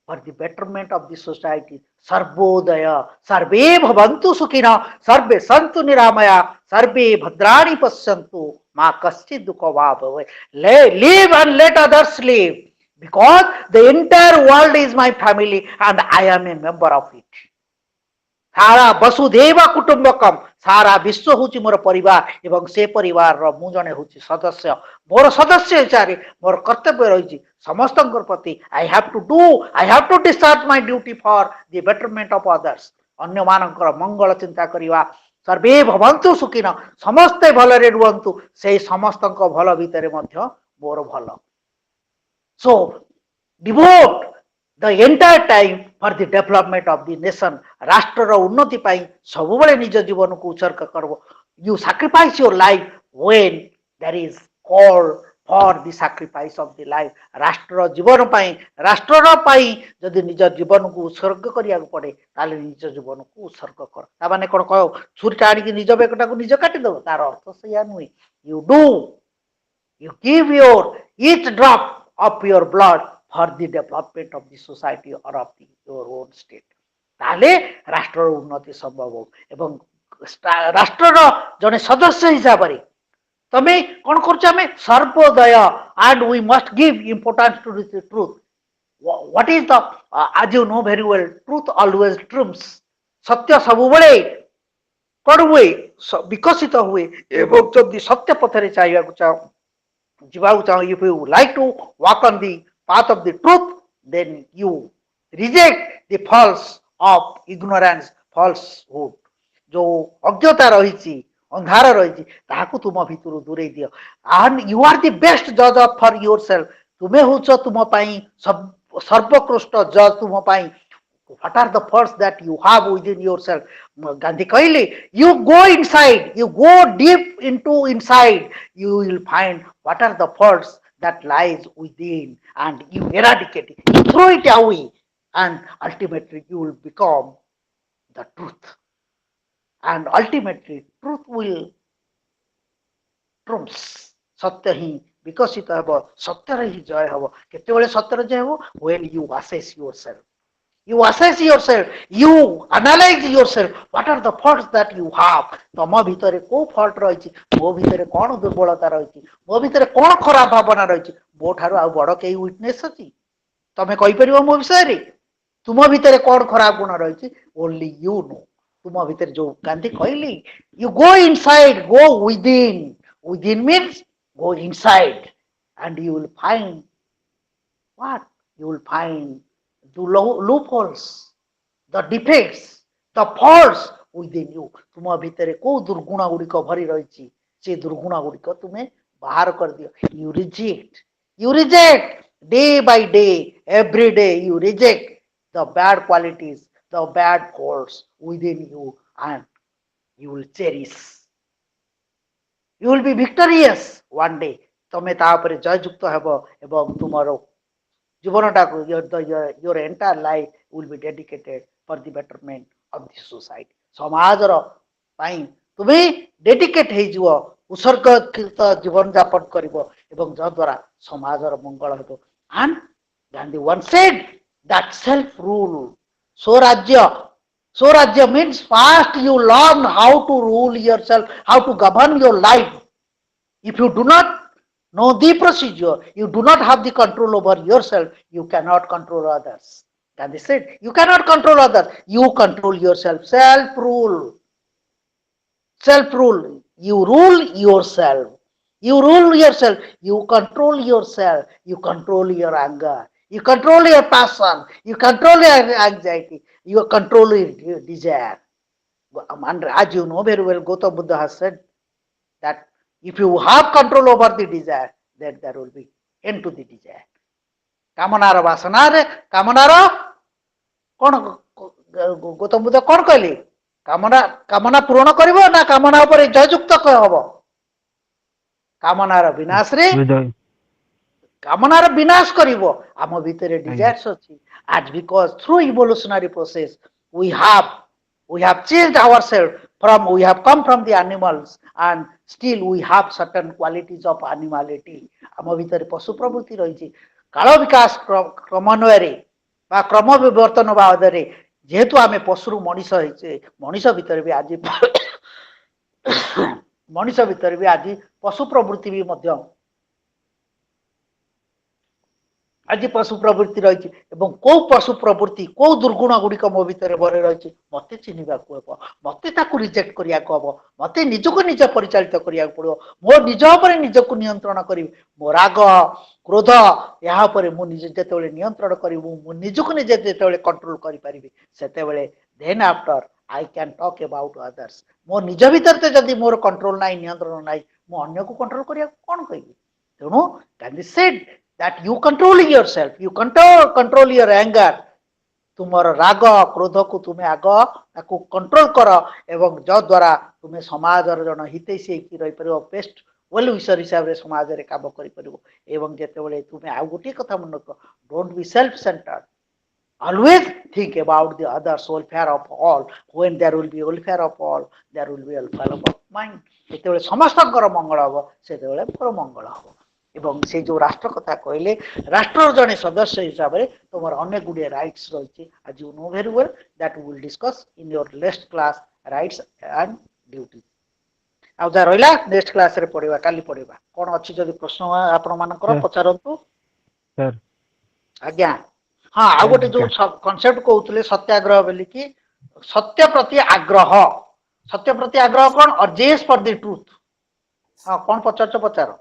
for the betterment of the society. Sarvodaya सर्वे भवन्तु सुखिनः सर्वे सन्तु निरामया सर्वे भद्राणि पश्यन्तु मा कश्चित् दुःखो वा भवेत् live and let others live because the entire world is my family and I am a member of it. सारा वसुधैव कुटुंबकम सारा विश्व हूँ मोर परिवार एवं से परिवार मु जने हूँ सदस्य मोर सदस्य हिसाब से मोर कर्तव्य रही समस्त प्रति I have to discharge my duty for the betterment of others अन्य मानकर मंगल चिंता करवा सर्वे भवन्तु सुखिन समस्ते भलरे रुहन्तु से समस्त भल भितर मोर भल सो devote the entire time for the development of the nation राष्ट्र उन्नति पाई सब बड़े निज जीवन को उत्सर्ग करबो you sacrifice your life when there is call for the sacrifice of the life राष्ट्र जीवन पाई राष्ट्र पाई जदि निज जीवन को उत्सर्ग करिया पड़े ताले निज जीवन को उत्सर्ग कर ता माने कोन कहो छुरी टाणी की निज बेकटा को निज काटी दो तार अर्थ सया नुई you give your each drop of your blood for the development of the society or of your own state ताले राष्ट्र उन्नति संभव हो एवं राष्ट्र जने सदस्य हिसाब रे तमे कोन करछ हमें Sarvodaya and we must give importance to the truth what is the as you know very well truth always trumps सत्य सब बळे कोन हुए विकसित हुए एवं जदि सत्य पथरे चाहिया चाहो जीवाऊ चाहो if you like to walk on the path of the truth then you reject the false of ignorance falsehood जो अज्ञता रही अंधार रही ताकू तुम भितर दूरे दियो and you are the best judge of for yourself तुम्हें होछ तुम पाई सर्वोत्कृष्ट जज तुम पाई what are the faults that you have within yourself Gandhi कहले you go inside you go deep into inside you will find what are the faults that lies within and you eradicate it you throw it away and ultimately you will become the truth and ultimately truth will trumps सत्य ही विकसित हेबो सत्य रे ही जय हेबो केते बेले सत्य रे जय हेबो when you assess yourself you assess yourself you analyze yourself what are the faults that you have तम भितरे को फॉल्ट रही मो भितरे कोन दुर्बलता रही मो भितरे कोन खराब भावना रही मो ठारो आ बड़ के विटनेस अछि तमे कहि परिबो मो विषय रे तुम भितरे कोन खराब गुण रही ओनली यू नो तुम भितरे जो गांधी कहली you go inside go within means go inside and you will find what you will find the loopholes the defects the faults within you तुम भितरे को दुर्गुण गुडी को भरी रही से दुर्गुण गुडी को तुम्हें बाहर कर दियो you reject day by day every day you reject the bad qualities the bad faults within you and you will cherish you will be victorious one day तमे तापरे जययुक्त हेबो एवं तुमरो जीवनटा your entire life will be dedicated for the betterment of the society समाज रो पाई तुमे dedicate हे जिवो उत्सर्गित जीवन यापन करिवो एवं ज द्वारा समाज रो मंगल हेतो and Gandhi once said that self rule स्वराज्य means first you learn how to rule yourself how to govern your life if you do not know the procedure you do not have the control over yourself you cannot control others Gandhi said you cannot control others you control yourself self rule you rule yourself you control yourself you control your anger you control your passion you control your anxiety you control your desire and as you know very well Gautama Buddha has said that if you have control over the desire then there will be end to the desire कामनार वासनार कामनार कोन गौतम बुद्ध कोन कहले कामना पूर्ण करिवो ना कामना ऊपर जययुक्त हबो कामनार विनाश रे कामनार विनाश करिवो आम भितरे डिजायर्स अछि as because through evolutionary process we have changed ourselves from we have come from the animals and still we have certain qualities of animality आम भितरे पशु प्रवृत्ति रही काल विकास क्रमान्वय रे बा क्रम विवर्तन बादरे जेहेतु आमे पशुरु मनीष होइछे मनीष भितर भी आज मनीष भितर भी आज पशु प्रवृत्ति भी मध्य आज पशु प्रवृत्ति रही कौ पशु प्रवृत्ति कौ दुर्गुण गुड़िक मो भितर भरे रही मत चिन्हवा मत रिजेक्ट करने को हम मत निजक निज परिचालित करने पड़ो मो निज निजक नियंत्रण करी मो राग क्रोध यापर मुझे जिते नियंत्रण करी निजक निजे जिते कंट्रोल करी से then after I can talk about others मो निज भीतर जदि मोर कंट्रोल ना नियंत्रण ना मुझे को कंट्रोल करने कौन कहि तेणु Gandhi said that you controlling yourself, you control your anger, तुमर राग क्रोध को तुम्हें आग ताको कंट्रोल कर एवं जद्वारा तुम्हें समाज जन हितैषी रही पार बेस्ट वेल विशर हिसाब से समाज में काम कर जिते तुम्हें आउ गोटे कथा मन रख don't be self centred always think about the others welfare of all when there will be welfare of all there will be welfare of mind जिते समस्त मंगल हम से मोर मंगल हम एवं से जो राष्ट्र कथा कहले राष्ट्र जड़े सदस्य हिसाब से तुम अनेक गुड़े राइट्स रही आज you know very well that we will discuss in your next class rights and duty आ जा रहा नेक्स्ट क्लास रे पढ़ा काली पढ़ा कौन अच्छी जब प्रश्न आपण मानकर पचारतु सर आज्ञा हाँ आ गोटे जो कॉन्सेप्ट कहते सत्याग्रह बोली कि सत्य प्रति आग्रह कौन अर्जेस फॉर द ट्रूथ हाँ कौन पचार पचार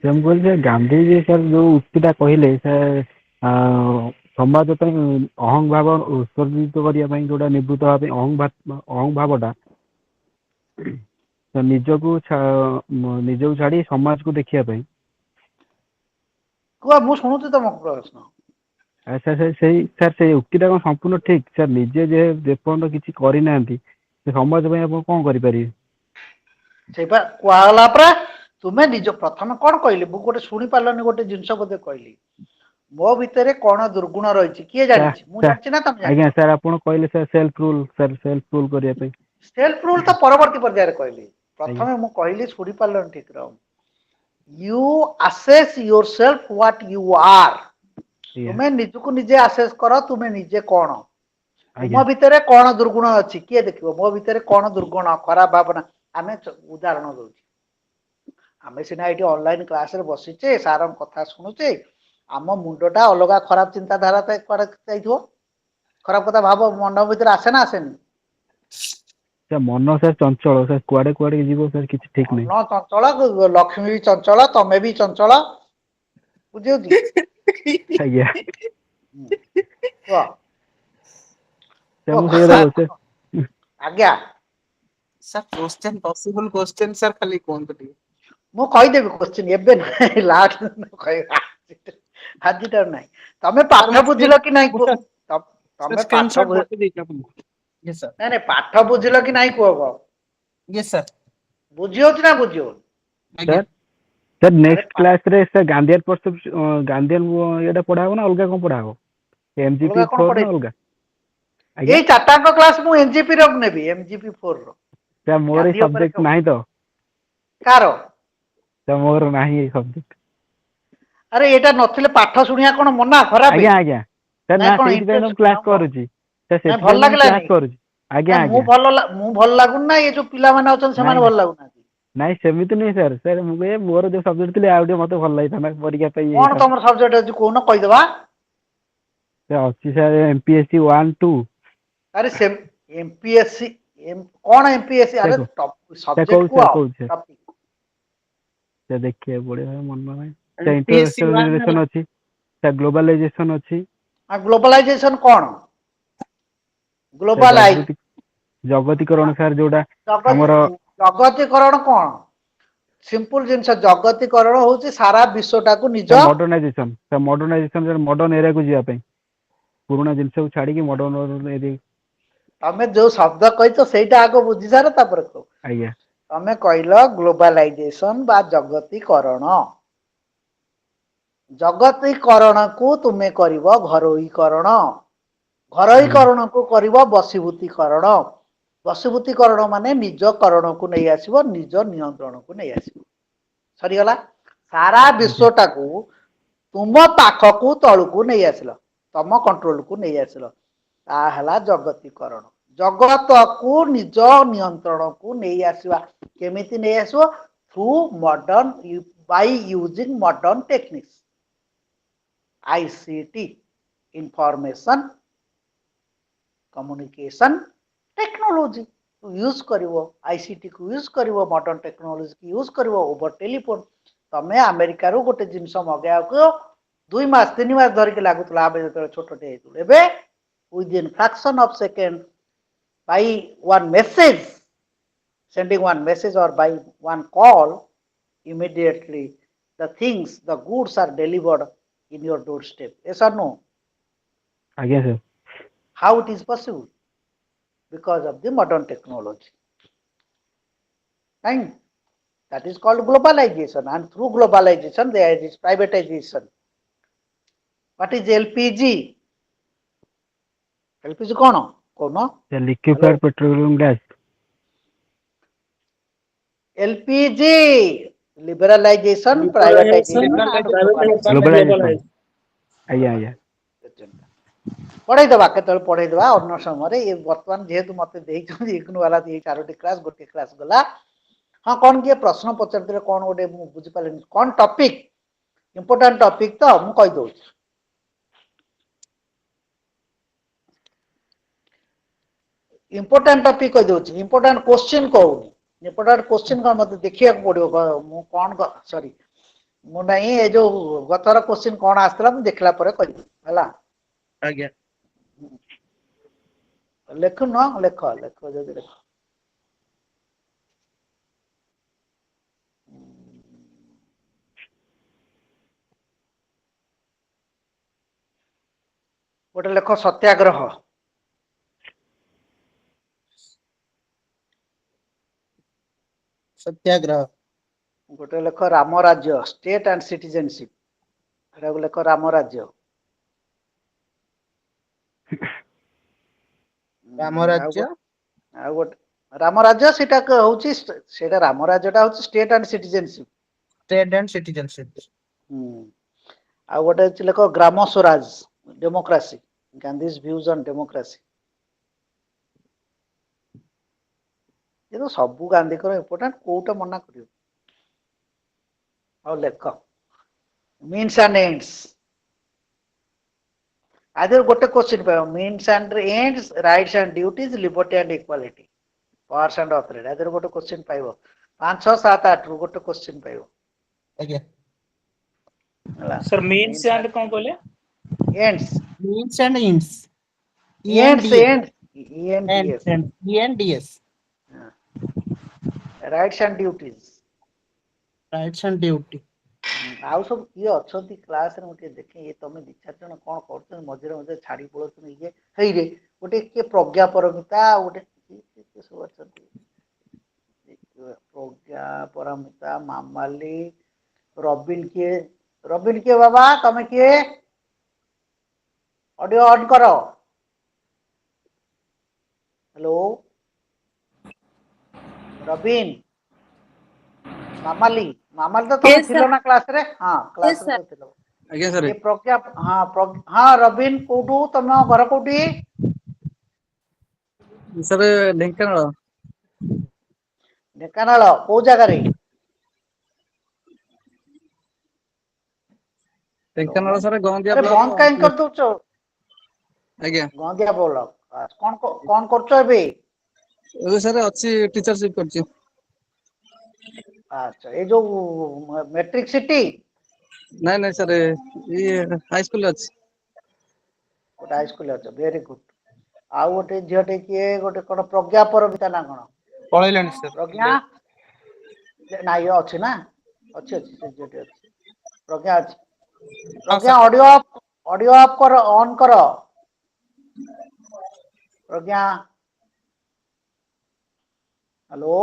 गांधी जी सर जो उक्तिटा कहले समाज अहं भाव उत्सर्जित करने जोटा निवृत्त अहं भावटा निजक छाड़ी समाज को देखा मु शुणुची तुम प्रश्न अच्छा सर से उक्तिटा कौन संपूर्ण ठीक सर निजे जेपर्यंत किसी करना समाज कौन करें तुम्हें निज प्रथम कौन कहली मु गोटे शुणी पार्लानी गोटे जिनस बोधे कहली मो भितर कौन दुर्गुण रही किए जानी मुझे ना तुम आज्ञा सर आप कहले सर सेल्फ रूल करने सेल्फ रूल तो परवर्ती पर्यायर कहली प्रथम मु कहली शुणी पार्लानी ठीक रह you assess yourself what you are तुम्हें निजको निजे असेस कर तुम्हें निजे कौन तुम भितर कौन दुर्गुण अच्छी किए देखो मो भितर कौन दुर्गुण खराब भावना आम उदाहरण दौर आम सीना ये ऑनलाइन क्लास रे बसीचे सार कथा शुणुचे आम मुंडटा अलग खराब चिंताधारा खराब कथा भाव मन भीतर आसे ना आसेनी मन सर चंचल सर कुआडे कुआडे जीवो सर किछि ठीक नहीं मन चंचल लक्ष्मी भी चंचल तमे भी चंचल बुझियो आज्ञा आज्ञा sir question possible question sir खाली कोन तो मु कहि देबी क्वेश्चन एबे नै लास्ट कहि आज नै तमे पाठ बुझिलो कि नै को तमे पाठ यस सर नै नै पाठ बुझिलो कि नै को यस सर बुझियो कि ना बुझियो सर सर नेक्स्ट क्लास रे सर गांधीयन परसेप्शन गांधीयन एटा पढाबो ना अलगा कोन पढाबो एमजीपी 4 ना अलगा ए चारटा को क्लास मु एमजीपी रो नेबी एमजीपी 4 रो सर मोर सब्जेक्ट नाही तो कारो सर मोर नाही सब्जेक्ट अरे एटा नथिले पाठ सुनिया कोन मना खराब आज्ञा आज्ञा सर ना सेति पे क्लास करूची सर सेति भल लागला क्लास करूची आज्ञा मु भल लागुन ना ये जो पिला माने अछन से माने भल लागुन नाही सेमिति नहीं सर सर मुगे मोर जो सब्जेक्ट थिले आउडी मते भल लागिता ना परीक्षा पे कोन तमर सब्जेक्ट अछि कोन कहि देबा सर अछि सर एमपीएससी 1 2 अरे से एमपीएससी कौन एमपीएससी अरे सब्जेक्ट को टॉपिक से देखिए बड़े मन में से इंटरनेशनलाइजेशन अछि से ग्लोबलाइजेशन अछि आ ग्लोबलाइजेशन कौन ग्लोबलाइज जगतीकरण सर जोडा हमर जगतीकरण कौन सिंपल जिंस जगतीकरण होची सारा विश्वटा को निज मॉडर्नाइजेशन मॉडर्न एरिया को जिया पे पुराना जिंस को छाड़ी के मॉडर्न एरिया तमे जो शब्द कहितो सेटा आगो बुझी सारा तापर को आज्ञा तमे कहलो ग्लोबलाइजेशन बा जगतीकरण जगतीकरण को तुमे करिवो घरोईकरण घरोईकरण को करिवो बसीभूतीकरण बसीभूतीकरण माने निज करण को नहीं आसीबो निज नियंत्रण को नहीं आसीबो सरी गला सारा विश्वटा को तुम पाख को तळु को नहीं आसिलो तम कंट्रोल को नहीं आसिलो ता हला जगतीकरण जगत को निज नियंत्रण को नहीं आसवा केमिति नहीं आसो through modern by using modern techniques ICT, information communication technology use करिवो ICT को यूज करिवो मॉडर्न टेक्नोलॉजी की यूज करिवो ओवर टेलीफोन तमे अमेरिका रो गोटे जिंस मगाया को 2 मास 3 मास धर के लागुतला आबे जते छोटटे हेतु एबे within fraction of second by one message sending one message or by one call immediately the things the goods are delivered in your doorstep. Yes or no? Yes, sir. How it is possible? Because of the modern technology. Right? That is called globalization, and through globalization there is privatization. What is LPG? LPG kono? Kono? The liquefied petroleum gas. LPG liberalization, privatization, and Globalization. Yeah. पढ़ाई देवा केतल पढ़ाई देवा अन्य समय ये वर्तमान जेहेतु मते देइछन इग्नू वाला दी चारोटी क्लास गोटे क्लास गला हां कोन के प्रश्न पचरतिले कोन गोटे मु बुझि पालेन कोन टॉपिक इंपोर्टेंट टॉपिक तो मु कहि दउ इंपोर्टेंट टॉपिक कहि दउ इंपोर्टेंट क्वेश्चन कहू इंपोर्टेंट क्वेश्चन कोन मते देखिया पड़ियो मु कोन सॉरी मु नहीं ए जो गतर क्वेश्चन कोन आस्तला मु देखला परे कहि हला आज्ञा लेख न लेख लेख जदि लेख गोटे लेख सत्याग्रह सत्याग्रह गोटे लेख राम राज्य स्टेट एंड सिटीजनशिप एटा को लेख राम राज्य राम राज्य आ गोटे राम राज्य सेटा होची सेटा राम राज्यटा होची स्टेट एंड सिटीजनशिप आ गोटे लेख Gram Swaraj democracy Gandhi's views on democracy ये तो सब गांधी को इंपोर्टेंट कोटा मना करियो और लेख मीन्स एंड एंड्स आदर गोटे क्वेश्चन पे means and ends rights and duties liberty and equality powers and authority आदर गोटे क्वेश्चन पाइबो 5 6 7 8 रो गोटे क्वेश्चन पाइबो आज्ञा सर मीन्स एंड कोन बोले ends means and ends ends ends ENDS rights and duties rights and duty आउ सब किए अछंती class रे मते देखे ये तमे दि चार जण कोन करछन मझिरे मझिरे छाडी पळछन ये हेइ रे गोटे के प्रज्ञा परमिता गोटे के सब अछंती प्रज्ञा परमिता मामाली रबिन के बाबा तमे के ऑडियो ऑन करो हेलो रबिन मामाली तो तुम थिलो ना क्लास रे हां क्लास रे तो थिलो आज्ञा सर ये प्रज्ञा हां रबिन कोठू तुम घर कोठी सर ढेकानाल को जगह रे ढेंकानाल सर गंदिया अरे बंद काहे कर दउछ आज्ञा गंदिया बोल कौन करछो बे सर अच्छी टीचरशिप करछि अच्छा ये जो मैट्रिक सिटी नहीं सर ये हाई स्कूल अच्छी गोटे हाई स्कूल अच्छा वेरी गुड आउ गोटे झीटे किए गोटे कौन प्रज्ञा परमिता ना कौन पळैलानी सर प्रज्ञा ना ये अच्छी ना अच्छी अच्छी से झीटे अच्छी प्रज्ञा अच्छी प्रज्ञा ऑडियो ऑफ कर ऑन कर प्रज्ञा हेलो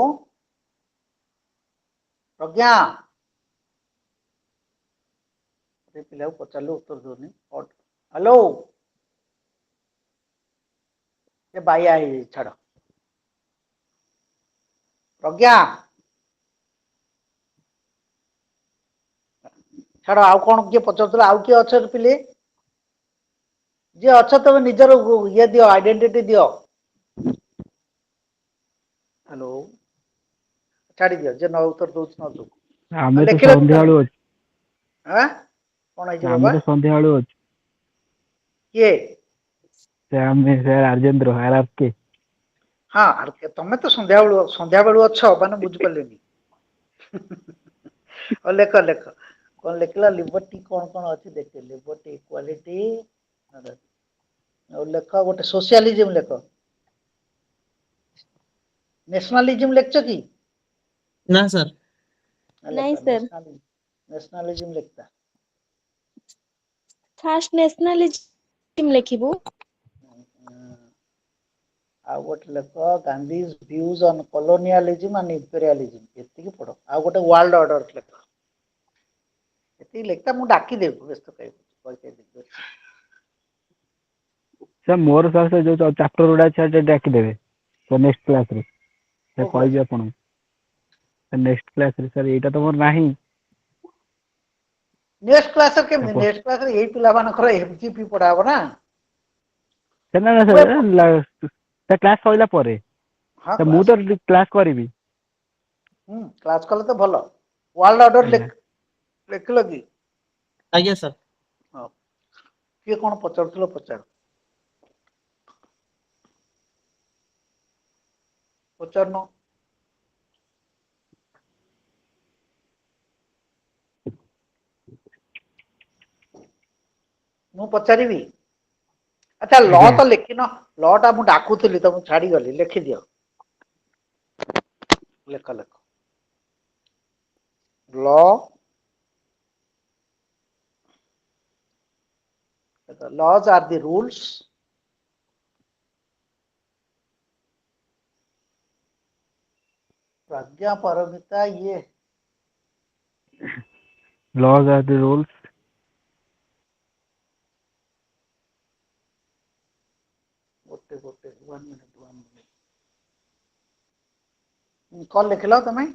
प्रज्ञा पिला पचार उत्तर दूनी हेलो ये बाया छाड़ प्रज्ञा छाड़ आउ कौन किए पचार आउ किए अच्छे पिले जी अच्छा तुम निजर ये दियो आइडेंटिटी दियो हेलो छाड़ी दियो जे न उत्तर दउछ न दउ हमें तो संध्या वालू हैं कौन है ଆମେ बाबा ତ ସନ୍ଧ୍ୟାବେଳୁ ଅଛୁ ये ଆମେ ସେ ରାଜେନ୍ଦ୍ର ଆରକେ हाँ तमें तो संध्या बेलू अच्छ माने बुझी पालेनी और लेख लेख कौन लिखला लिबर्टी कौन कौन अच्छी देखे लिबर्टी इक्वालिटी और लेख गोटे सोशलिज्म लेख नेशनलिज्म लेखछ की ना सर लेख नहीं सर नेशनलिज्म लिखता फास्ट नेशनलिज्म लिखिबु आ गोटे लेख Gandhi views on colonialism and imperialism एति पढ़ आ गोटे वर्ल्ड ऑर्डर लेख एति लेखता मु डाकी देबो व्यस्त कहि ସାର୍ ମୋର ସାର୍ ସେ ଯୋଉ ଚାପ୍ଟର ଗୁଡ଼ା ଅଛି ସେଟା ଡାକିଦେବେ ତ ନେକ୍ସଟ କ୍ଲାସରେ ସେ କୋଉ କହିବି କ୍ଲାସ ଆପଣଙ୍କୁ ନେକ୍ସଟ କ୍ଲାସରେ ସାର୍ ଏଇଟା ତ ମୋର ନାହିଁ नेक्स्ट क्लास केमती नेक्स्ट क्लास यही पिला मानकर एमजीपी पढ़ाबो ना ସେ ନା ନା ସାର୍ କ୍ଲାସ୍ ସରିଲା ପରେ हाँ ମୁଁ क्लास ତ କ୍ଲାସ୍ କରିବି क्लास कले तो भलो वर्ल्ड ऑर्डर ଆଜ୍ଞା लिखल कि आज्ञा सर हाँ किए कौन पचारुथिलो पचार पचारनो मु पचारिबी अच्छा लॉ ଆଜ୍ଞା तो लिखिन लॉ टा मु डाकुथली तो मु छाड़ी गली लिखि दियो लेख लेख law laws are the rules प्रज्ञा परमिता ये laws are the rules गोटे गोटे 1 मिनट कौन लिखलो तुम्हें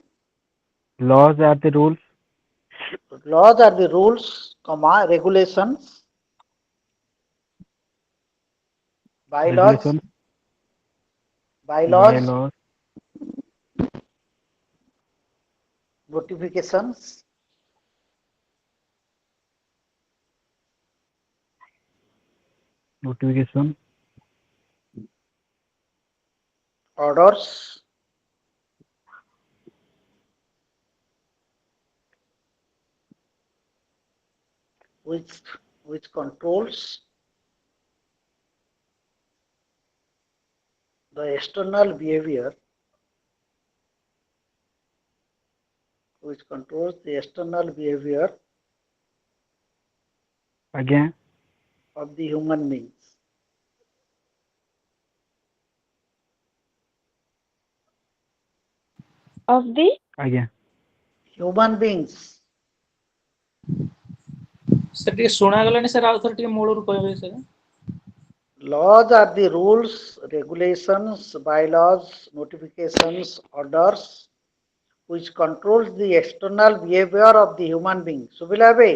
laws are the rules laws are the rules comma regulations bylaws regulations bylaws bylaws notifications notification orders which controls the external behavior which controls the external behavior ଆଜ୍ଞା of the human beings of the ଆଜ୍ଞା human beings ସେ ଟିକେ ଶୁଣା ଗଲାନି sir ଆଉ ଥରେ ଟିକେ ମୂଳରୁ କହିବେ sir laws are the rules regulations bylaws notifications orders which controls the external behavior of the human being सुबिला बे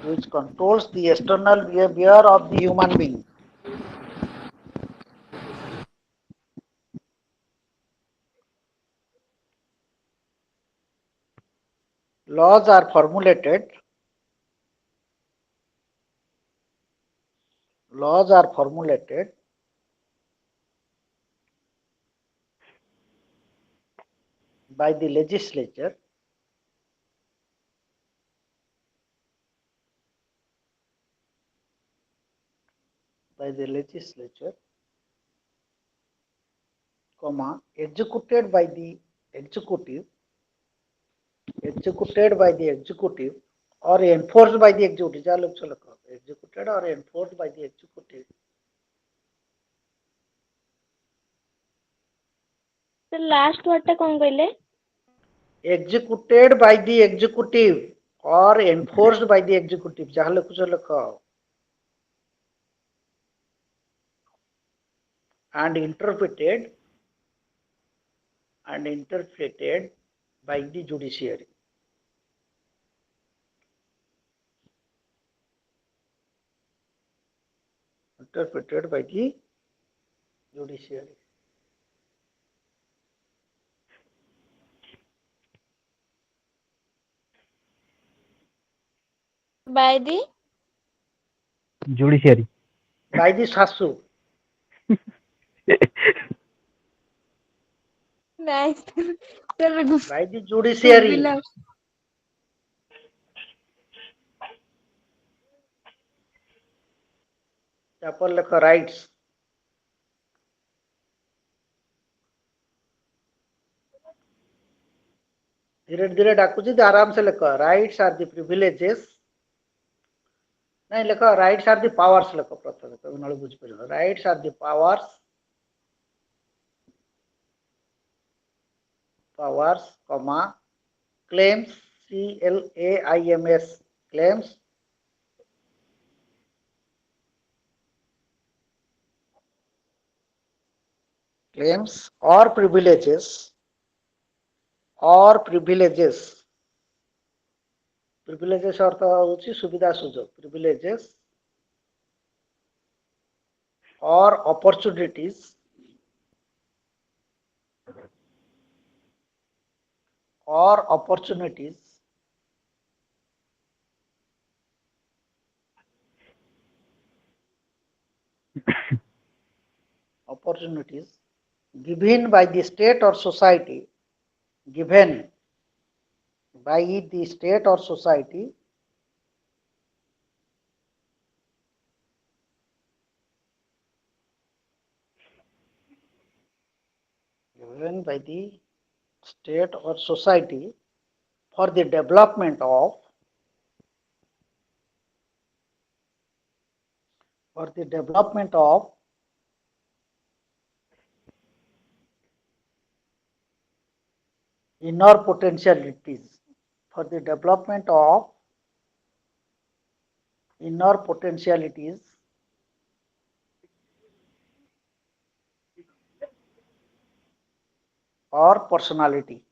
which controls the external behavior of the human being laws are formulated by the legislature comma executed by the executive or enforced by the executive जा लोग चलो executed or enforced by the executive sir last वर्डटा कोन कहले executed by the executive or enforced by the executive जा लोग चलो and interpreted by the judiciary interpreted by the judiciary By the judiciary. By the Sasu. nice. Sir, By the judiciary. तापर लेख rights. धीरे धीरे डाकुची आराम से लेख. Rights are the privileges. नहीं लेख राइट्स आर द पावर्स लेख प्रथम तो नळ बुझ पर. Rights are the powers. Powers comma claims claims claims claims or privileges अर्थ होची सुविधा सुजोग. privileges or opportunities opportunities given by the state or society, given by the state or society given by the state or society for the development of inner potentialities, for the development of inner potentialities or personality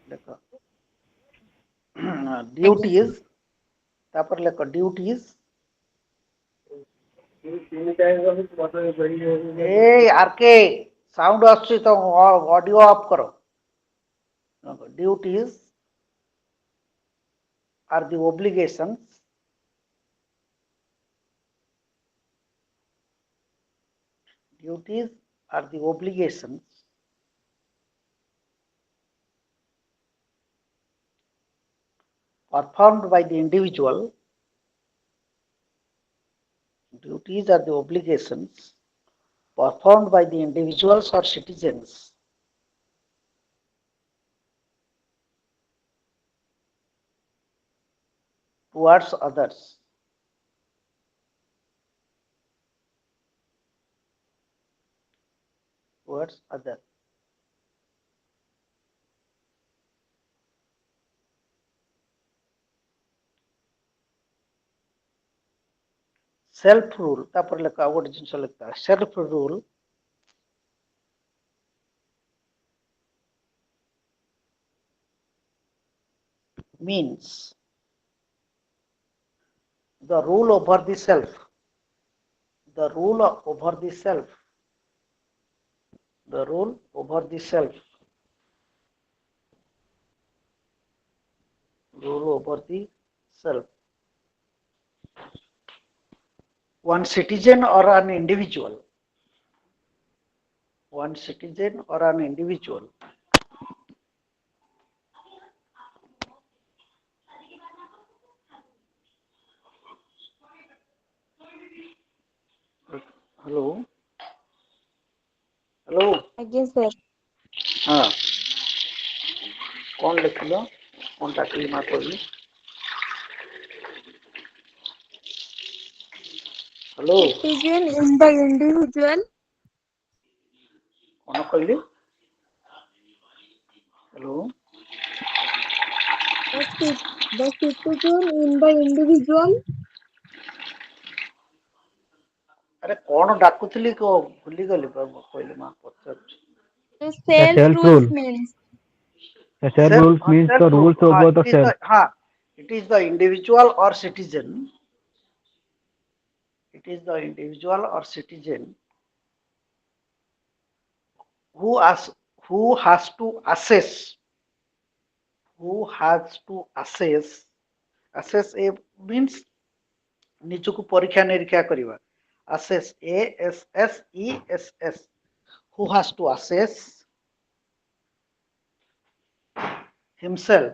लेख. duties तापर लेख duties. ए R K sound आछी तो audio of करो. duties are the obligations performed by the individual. Duties are the obligations performed by the individuals or citizens towards others. Self rule तापर लेखा गोटे जिनस लिखता. Self rule means the rule over the self. The rule over the self. One citizen or an individual. Hello. Yes, sir. हाँ. कौन लिख लो? कौन टाकली मार पड़ी? Hello. Citizen in the individual. कौन कहली? Hello. The citizen in the individual. अरे कौन डाकुथली को भूली गली कहली मां पचार. Self Self rules rule. means. Self rules means the rules over the self. हाँ, it it is the individual or citizen. It is the individual or citizen who has to assess. Who has to assess? Assess a means ନିଜକୁ ପରୀକ୍ଷା ନିରୀକ୍ଷା କରିବା. Assess, ASSESS. Who has to assess himself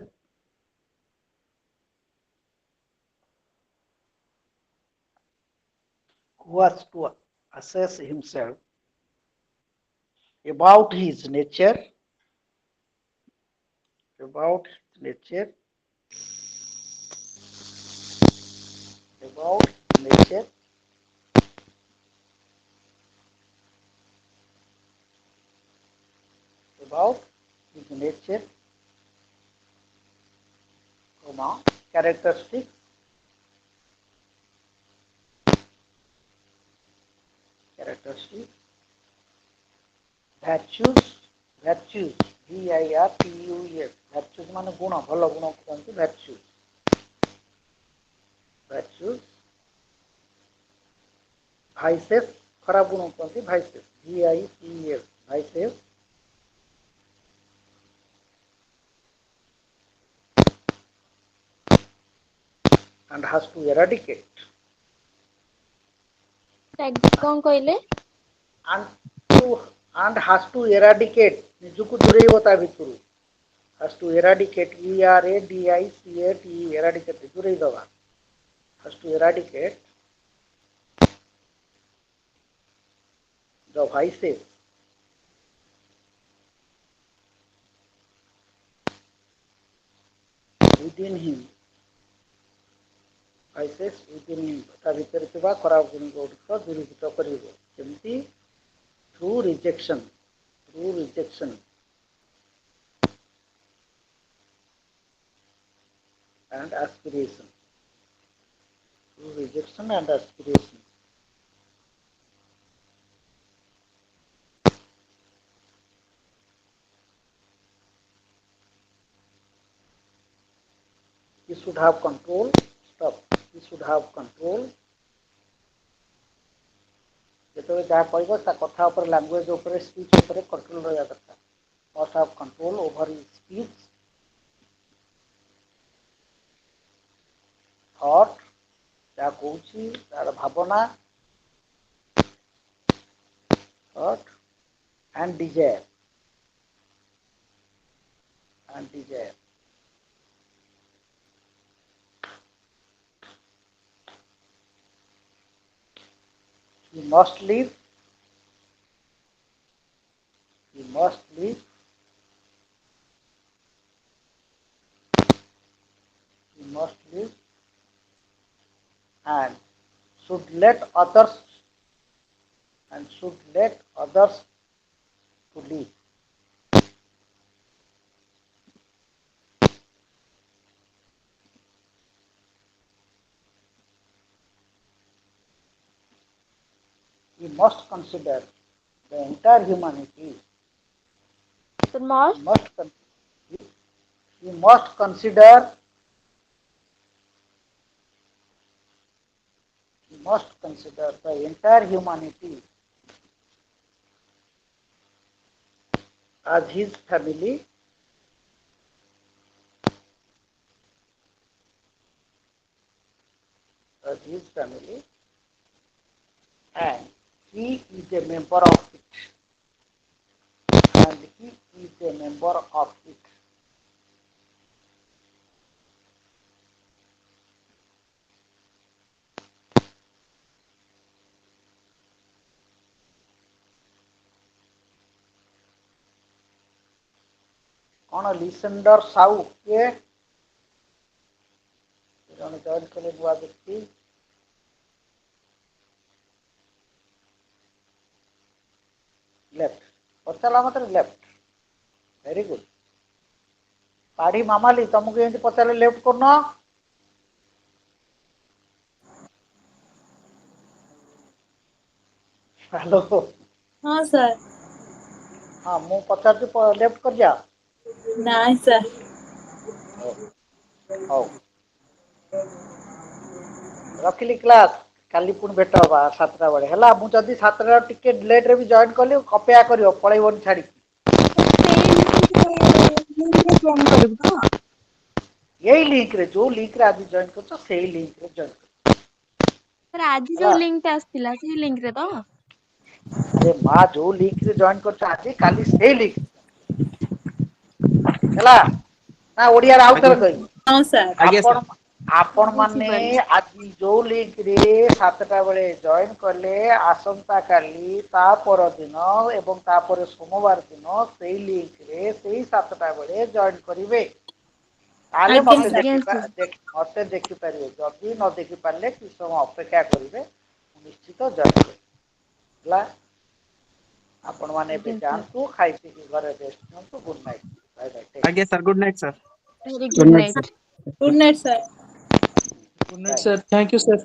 who has to assess himself about his nature, about nature, about nature, about his nature, characteristics, virtues, virtues, VIRTUES, virtues माने गुण, भल गुण कहते virtues, virtues, vices, खराब गुण कहते vices, VICES, vices, and has to eradicate. कौन कहले? And has to eradicate. ନିଜକୁ ଦୂରେଇବ ତା ଭିତରୁ. Has to eradicate. ERADICATE, eradicate, ଦୂରେଇ ଦେବା. Has to eradicate the vices within him. Vices within him. ତା ଭିତରେ ଥିବା ଖରାପ ଗୁଣଗୁଡ଼ିକ ଦୂରୀଭୂତ କରିବ. ଯେମିତି through rejection and aspiration. Through rejection and aspiration. He should have control. Stop. He should have control. ଯେତେବେଳେ ଯାହା କହିବ ତା କଥା ଉପରେ ଲାଙ୍ଗୁଏଜ ଉପରେ ସ୍ପିଚ ଉପରେ କଣ୍ଟ୍ରୋଲ ରହିବା ଦରକାର. Must have control over his speech, thought, ଯାହା କହୁଛି ତାର ଭାବନା, thought and desire. He must live and should let others to live. We must consider the entire humanity. So must We must consider the entire humanity as his family, and he is a member of it. कौन लिसेंडर साउ के जन join कले बुआ व्यक्ति left पचाला मतलब left very good पाड़ी मामाली तुमको एंती पचाले लेफ्ट करना हेलो हाँ सर हाँ मु पचार लेफ्ट कर जा नहीं सर हो रखिली क्लास काली पुणी भेट हवा 7टा बेले है मु जदि 7टा टिके लेट रे भी जॉइन कली अपेक्षा करियो पळैबोनी छाड़ी ସେଇ ଲିଙ୍କରେ ଜଏନ୍ କରିବୁ ତ? यही लिंक रे जो लिंक रे आज जॉइन करछो सेही लिंक रे जॉइन ସାର୍ ଆଜି ହେଲା ଯୋଉ ଲିଙ୍କଟା ଆସିଥିଲା ସେଇ ଲିଙ୍କରେ ତ? अरे माँ जो लिंक रे जॉइन करछो आज काली सेही लिंक ହେଲା ना ओडिया रे आउथर कहि ହଁ ସାର୍ आपण आपण माने ବୁଝିପାରିଲି। आज जो लिंक रे 7टा बेले जॉइन कले आसंता काली ता पर दिन एवं ता पर सोमवार दिन सेही लिंक रे सेही 7टा बेले जॉइन करिवे ताले ଆଜ୍ଞା मते ସାର୍ मते देखि पारिबे जदि न देखि पारले कि समय अपेक्षा करिवे निश्चित जॉइन करिवे आपण माने पे जानतु खाइ पी घरे रेस्ट नंतु गुड नाइट बाय बाय आज्ञा sir good night sir very good good night night. Good night sir good night sir, thank you sir.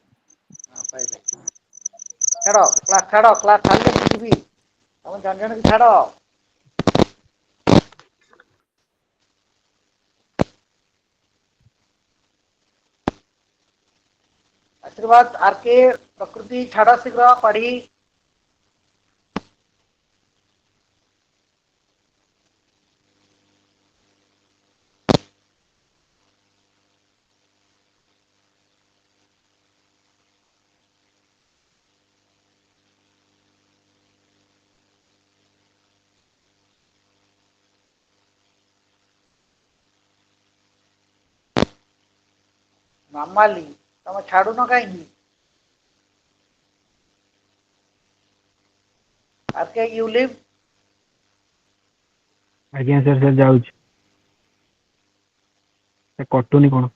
Bye bye छाड़ क्लास छाड़ले जीवी हम जन जन की छाड़ आशीर्वाद आरके प्रकृति छाड़ शीघ्र पढ़ी मामाली तुम छाड़ू न कहीं आरके यू लिव आज्ञा सर सर जाऊँ कटुनी कौन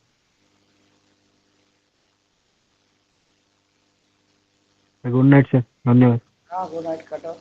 गुड नाइट सर धन्यवाद हाँ गुड नाइट कटो